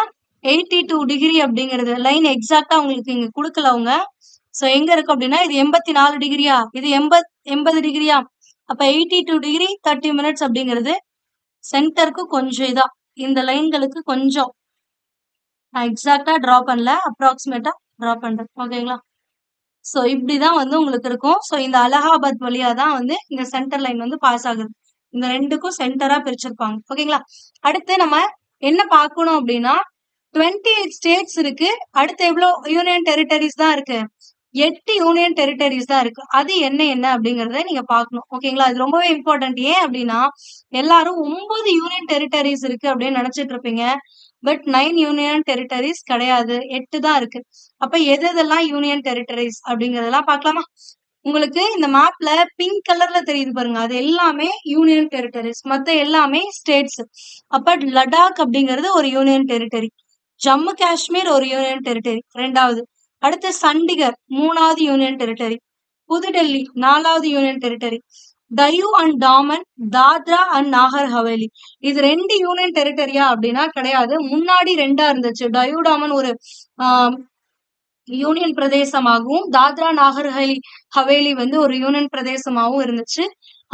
82 டிகிரி அப்படிங்கிறது லைன் எக்ஸாக்டா உங்களுக்கு இங்க கொடுக்கல அவங்க. சோ எங்க இருக்கு அப்படின்னா இது 84 டிகிரியா, இது 80 டிகிரியா. அப்ப 82 டிகிரி 30 மினிட்ஸ் அப்படிங்கிறது சென்டருக்கு கொஞ்சம் இதா, இந்த லைன்களுக்கு கொஞ்சம் நான் எக்ஸாக்டா டிரா பண்ணல, அப்ராக்சிமேட்டா டிரா பண்றேன். ஓகேங்களா? சோ இப்படிதான் வந்து உங்களுக்கு இருக்கும். சோ இந்த அலகாபாத் வழியா தான் வந்து இந்த சென்டர் லைன் வந்து பாஸ் ஆகுது. இந்த ரெண்டுக்கும் சென்டரா பிரிச்சிருப்பாங்க. ஓகேங்களா? அடுத்து நம்ம என்ன பார்க்கணும் அப்படின்னா 28 ஸ்டேட்ஸ் இருக்கு. அடுத்து எவ்வளவு யூனியன் டெரிட்டரிஸ் தான் இருக்கு? 8 யூனியன் டெரிட்டரிஸ் தான் இருக்கு. அது என்ன அப்படிங்கறத நீங்க பார்க்கணும். ஓகேங்களா? இது ரொம்பவே இம்பார்ட்டன்ட். ஏன் அப்படின்னா எல்லாரும் 9 யூனியன் டெரிட்டரிஸ் இருக்கு அப்படின்னு நினைச்சிட்டு இருப்பீங்க. பட் 9 யூனியன் டெரிட்டரிஸ் கிடையாது, 8 தான் இருக்கு. அப்ப எதெல்லாம் யூனியன் டெரிட்டரிஸ் அப்படிங்கறதெல்லாம் பார்க்கலாமா? உங்களுக்கு இந்த மேப்ல பிங்க் கலர்ல தெரியுது பாருங்க, அது எல்லாமே யூனியன் டெரிட்டரிஸ், மத்த எல்லாமே ஸ்டேட்ஸ். அப்ப லடாக் அப்படிங்கிறது ஒரு யூனியன் டெரிட்டரி, ஜம்மு காஷ்மீர் ஒரு யூனியன் டெரிட்டரி ரெண்டாவது, அடுத்து சண்டிகர் 3வது யூனியன் டெரிட்டரி, புதுடெல்லி 4வது union territory, Diu and Daman, Dadra and Nagar Haveli. இது 2 யூனியன் டெரிட்டரியா அப்படின்னா கிடையாது. முன்னாடி 2ஆ இருந்துச்சு. டயூ டாமன் ஒரு யூனியன் பிரதேசமாகவும், தாத்ரா நாகர் ஹவேலி வந்து ஒரு யூனியன் பிரதேசமாகவும் இருந்துச்சு.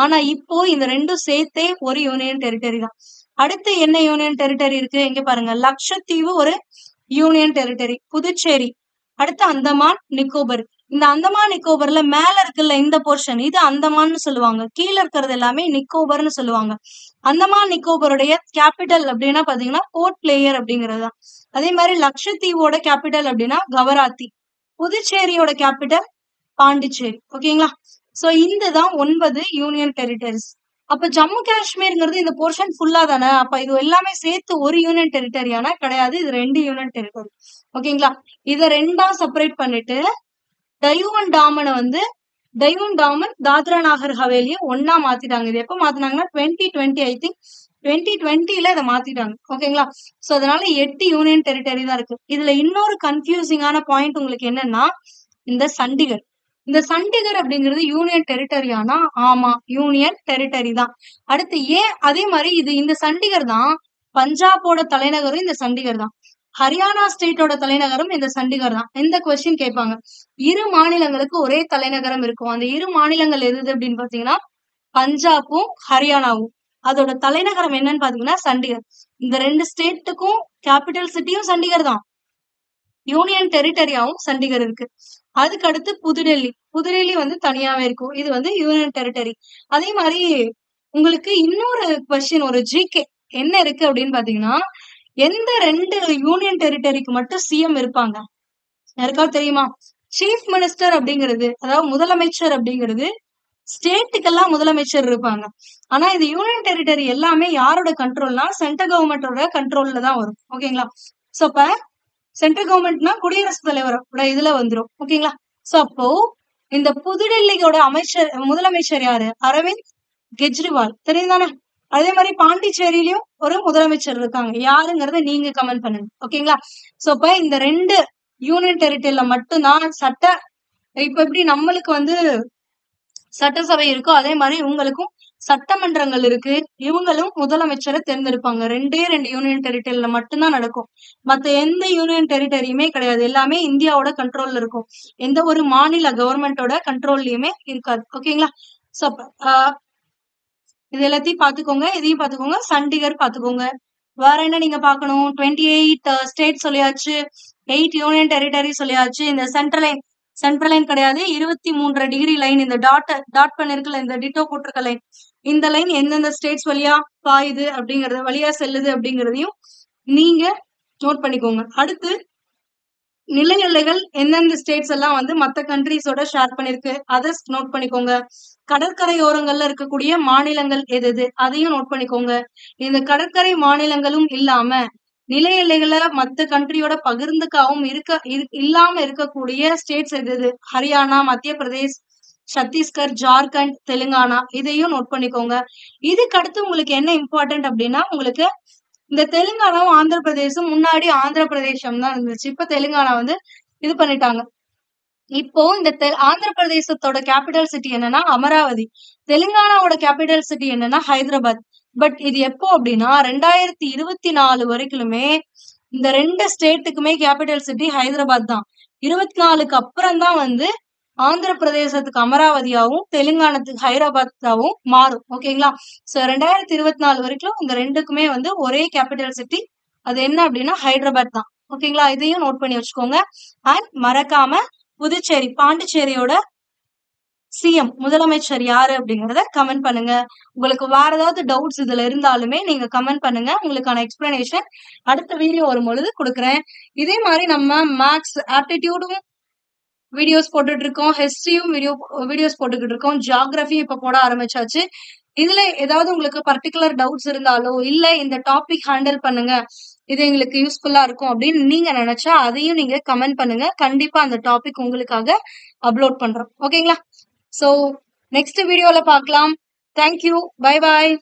ஆனா இப்போ இந்த ரெண்டும் சேர்த்தே ஒரு யூனியன் டெரிட்டரி தான். அடுத்து என்ன யூனியன் டெரிட்டரி இருக்கு? எங்க பாருங்க, லட்சத்தீவு ஒரு யூனியன் டெரிட்டரி, புதுச்சேரி, அடுத்து அந்தமான் நிக்கோபர். இந்த அந்தமான் நிக்கோபர்ல மேல இருக்குல்ல இந்த போர்ஷன், இது அந்தமான்னு சொல்லுவாங்க. கீழே இருக்கிறது எல்லாமே நிக்கோபர்னு சொல்லுவாங்க. அந்தமான் நிக்கோபருடைய கேபிட்டல் அப்படின்னா பாத்தீங்கன்னா போர்ட் பிளேயர் அப்படிங்கிறது தான். அதே மாதிரி லட்சத்தீவோட கேபிட்டல் அப்படின்னா கவராத்தி, புதுச்சேரியோட கேபிட்டல் பாண்டிச்சேரி. ஓகேங்களா? சோ இதுதான் 9 யூனியன் டெரிட்டரிஸ். அப்ப ஜம்மு காஷ்மீர்ங்கிறது இந்த போர்ஷன் ஃபுல்லா தானே, அப்ப இது எல்லாமே சேர்த்து ஒரு யூனியன் டெரிட்டரியானா கிடையாது, இது 2 யூனியன் டெரிட்டரி. ஓகேங்களா? இத ரெண்டா செப்பரேட் பண்ணிட்டு டயூ அண்ட் டாமனை வந்து டயூ அண்ட் டாமன், தாத்ரா நாகர் ஹவேலிய ஒன்னா மாத்திட்டாங்க. இது எப்ப மாத்தினாங்கன்னா 2020, ஐ திங்க் 2020ல இதை மாத்திட்டாங்க. ஓகேங்களா? சோ அதனால 8 யூனியன் டெரிட்டரி தான் இருக்கு. இதுல இன்னொரு கன்ஃபியூசிங்கான பாயிண்ட் உங்களுக்கு என்னன்னா இந்த சண்டிகர். இந்த சண்டிகர் அப்படிங்கிறது யூனியன் டெரிட்டரியானா ஆமா, யூனியன் டெரிட்டரி தான். அடுத்து ஏன் அதே மாதிரி இது இந்த சண்டிகர் தான் பஞ்சாபோட தலைநகரும் இந்த சண்டிகர் தான், ஹரியானா ஸ்டேட்டோட தலைநகரம் இந்த சண்டிகர் தான். இந்த கொஸ்டின் கேட்பாங்க. இரு மாநிலங்களுக்கு ஒரே தலைநகரம் இருக்கும். அந்த இரு மாநிலங்கள் எது அப்படின்னு பாத்தீங்கன்னா பஞ்சாபும் ஹரியானாவும். அதோட தலைநகரம் என்னன்னு பாத்தீங்கன்னா சண்டிகர். இந்த 2 ஸ்டேட்டுக்கும் கேபிட்டல் சிட்டியும் சண்டிகர் தான், யூனியன் டெரிட்டரியாவும் சண்டிகர் இருக்கு. அதுக்கு அடுத்து புதுடெல்லி. புதுடெல்லி வந்து தனியாவே இருக்கும், இது வந்து யூனியன் டெரிட்டரி. அதே மாதிரி உங்களுக்கு இன்னொரு கொஸ்டின், ஒரு ஜிகே என்ன இருக்கு அப்படின்னு பாத்தீங்கன்னா எந்த 2 யூனியன் டெரிட்டரிக்கு மட்டும் சிஎம் இருப்பாங்க யாருக்காவது தெரியுமா? சீஃப் மினிஸ்டர் அப்படிங்கிறது, அதாவது முதலமைச்சர் அப்படிங்கிறது ஸ்டேட்டுக்கெல்லாம் முதலமைச்சர் இருப்பாங்க. ஆனா இது யூனியன் டெரிட்டரி எல்லாமே யாரோட கண்ட்ரோல்னா சென்ட்ரல் கவர்மெண்டோட கண்ட்ரோல்ல தான் வரும். ஓகேங்களா? சோ அப்ப சென்ட்ரல் கவர்மெண்ட்னா குடியரசுத் தலைவரோட இதுல வந்துரும். ஓகேங்களா? சோ அப்போ இந்த புதுடெல்லியோட முதலமைச்சர் யாரு? அரவிந்த் கெஜ்ரிவால், தெரியும் தானே? அதே மாதிரி பாண்டிச்சேரியிலயும் ஒரு முதலமைச்சர் இருக்காங்க, யாருங்கிறத நீங்க கமெண்ட் பண்ணுங்க. ஓகேங்களா? சோ அப்ப இந்த 2 யூனியன் டெரிட்டரியில மட்டும்தான் இப்ப எப்படி நம்மளுக்கு வந்து சட்டசபை இருக்கோ அதே மாதிரி இவங்களுக்கும் சட்டமன்றங்கள் இருக்கு. இவங்களும் முதலமைச்சரை தேர்ந்தெடுப்பாங்க. 2 யூனியன் டெரிட்டரியில மட்டும்தான் நடக்கும். மத்த எந்த யூனியன் டெரிட்டரியுமே கிடையாது. எல்லாமே இந்தியாவோட கண்ட்ரோல்ல இருக்கும். எந்த ஒரு மாநில கவர்மெண்டோட கண்ட்ரோல்லயுமே இருக்காது. ஓகேங்களா? சோ இது எல்லாத்தையும் பாத்துக்கோங்க, இதையும் பாத்துக்கோங்க, சண்டிகர் பாத்துக்கோங்க. வேற என்ன நீங்க பாக்கணும்? 28 ஸ்டேட் சொல்லியாச்சு, 8 யூனியன் டெரிட்டரி சொல்லியாச்சு. இந்த சென்ட்ரல் லைன் கிடையாது, 23 டிகிரி லைன், இந்த டாட் பண்ணிருக்கல, இந்த டிட்டோ போட்டிருக்க லைன், இந்த லைன் எந்தெந்த ஸ்டேட்ஸ் வழியா பாயுது அப்படிங்கறது, வழியா செல்லுது அப்படிங்கறதையும் நீங்க நோட் பண்ணிக்கோங்க. அடுத்து நில எல்லைகள் எந்தெந்த ஸ்டேட்ஸ் எல்லாம் வந்து மத்த கண்ட்ரிஸோட ஷேர் பண்ணிருக்கு அதை நோட் பண்ணிக்கோங்க. கடற்கரையோரங்கள்ல இருக்கக்கூடிய மாநிலங்கள் எது எது அதையும் நோட் பண்ணிக்கோங்க. இந்த கடற்கரை மாநிலங்களும் இல்லாம நில எல்லைகளை மத்த கண்ட்ரியோட பகிர்ந்துக்காவும் இல்லாம இருக்கக்கூடிய ஸ்டேட்ஸ் எது எது, ஹரியானா, மத்திய பிரதேஷ், சத்தீஸ்கர், ஜார்க்கண்ட், தெலுங்கானா, இதையும் நோட் பண்ணிக்கோங்க. இதுக்கு அடுத்து உங்களுக்கு என்ன இம்பார்ட்டன்ட் அப்படின்னா, உங்களுக்கு இந்த தெலுங்கானாவும் ஆந்திர பிரதேசம் முன்னாடி ஆந்திர பிரதேசம் தான் இருந்துச்சு. இப்ப தெலுங்கானா வந்து இது பண்ணிட்டாங்க. இப்போ இந்த ஆந்திர பிரதேசத்தோட கேபிட்டல் சிட்டி என்னன்னா அமராவதி. தெலுங்கானாவோட கேபிட்டல் சிட்டி என்னன்னா ஹைதராபாத். பட் இது எப்போ அப்படின்னா 2024 வரைக்குமே இந்த 2 ஸ்டேட்டுக்குமே கேபிட்டல் சிட்டி ஹைதராபாத் தான். 24க்கு அப்புறம் தான் வந்து ஆந்திர பிரதேசத்துக்கு அமராவதியாவும் தெலுங்கானத்துக்கு ஹைதராபாத்தாவும் மாறும். ஓகேங்களா? சோ 2024 வரைக்கும் இந்த ரெண்டுக்குமே வந்து ஒரே கேபிட்டல் சிட்டி. அது என்ன அப்படின்னா ஹைதராபாத் தான். ஓகேங்களா? இதையும் நோட் பண்ணி வச்சுக்கோங்க. அண்ட் மறக்காம புதுச்சேரி, பாண்டிச்சேரியோட சிஎம் முதலமைச்சர் யாரு அப்படிங்கறத கமெண்ட் பண்ணுங்க. உங்களுக்கு வேற ஏதாவது டவுட்ஸ் இதுல இருந்தாலுமே நீங்க கமெண்ட் பண்ணுங்க. உங்களுக்கான எக்ஸ்பிளனேஷன் அடுத்த வீடியோ வரும்பொழுது கொடுக்குறேன். இதே மாதிரி நம்ம மேக்ஸ் ஆப்டிடியூடும் வீடியோஸ் போட்டுட்டு இருக்கோம், ஹிஸ்டரியும் வீடியோஸ் போட்டுக்கிட்டு இருக்கோம், ஜியாகிரபியும் இப்ப போட ஆரம்பிச்சாச்சு. இதுல ஏதாவது உங்களுக்கு பர்டிகுலர் டவுட்ஸ் இருந்தாலோ இல்ல இந்த டாபிக் ஹேண்டில் பண்ணுங்க, இது எங்களுக்கு யூஸ்ஃபுல்லா இருக்கும் அப்படின்னு நீங்க நினைச்சா அதையும் நீங்க கமெண்ட் பண்ணுங்க. கண்டிப்பா அந்த டாபிக் உங்களுக்காக அப்லோட் பண்றோம். ஓகேங்களா? சோ நெக்ஸ்ட் வீடியோல பார்க்கலாம். தேங்க்யூ. Bye bye.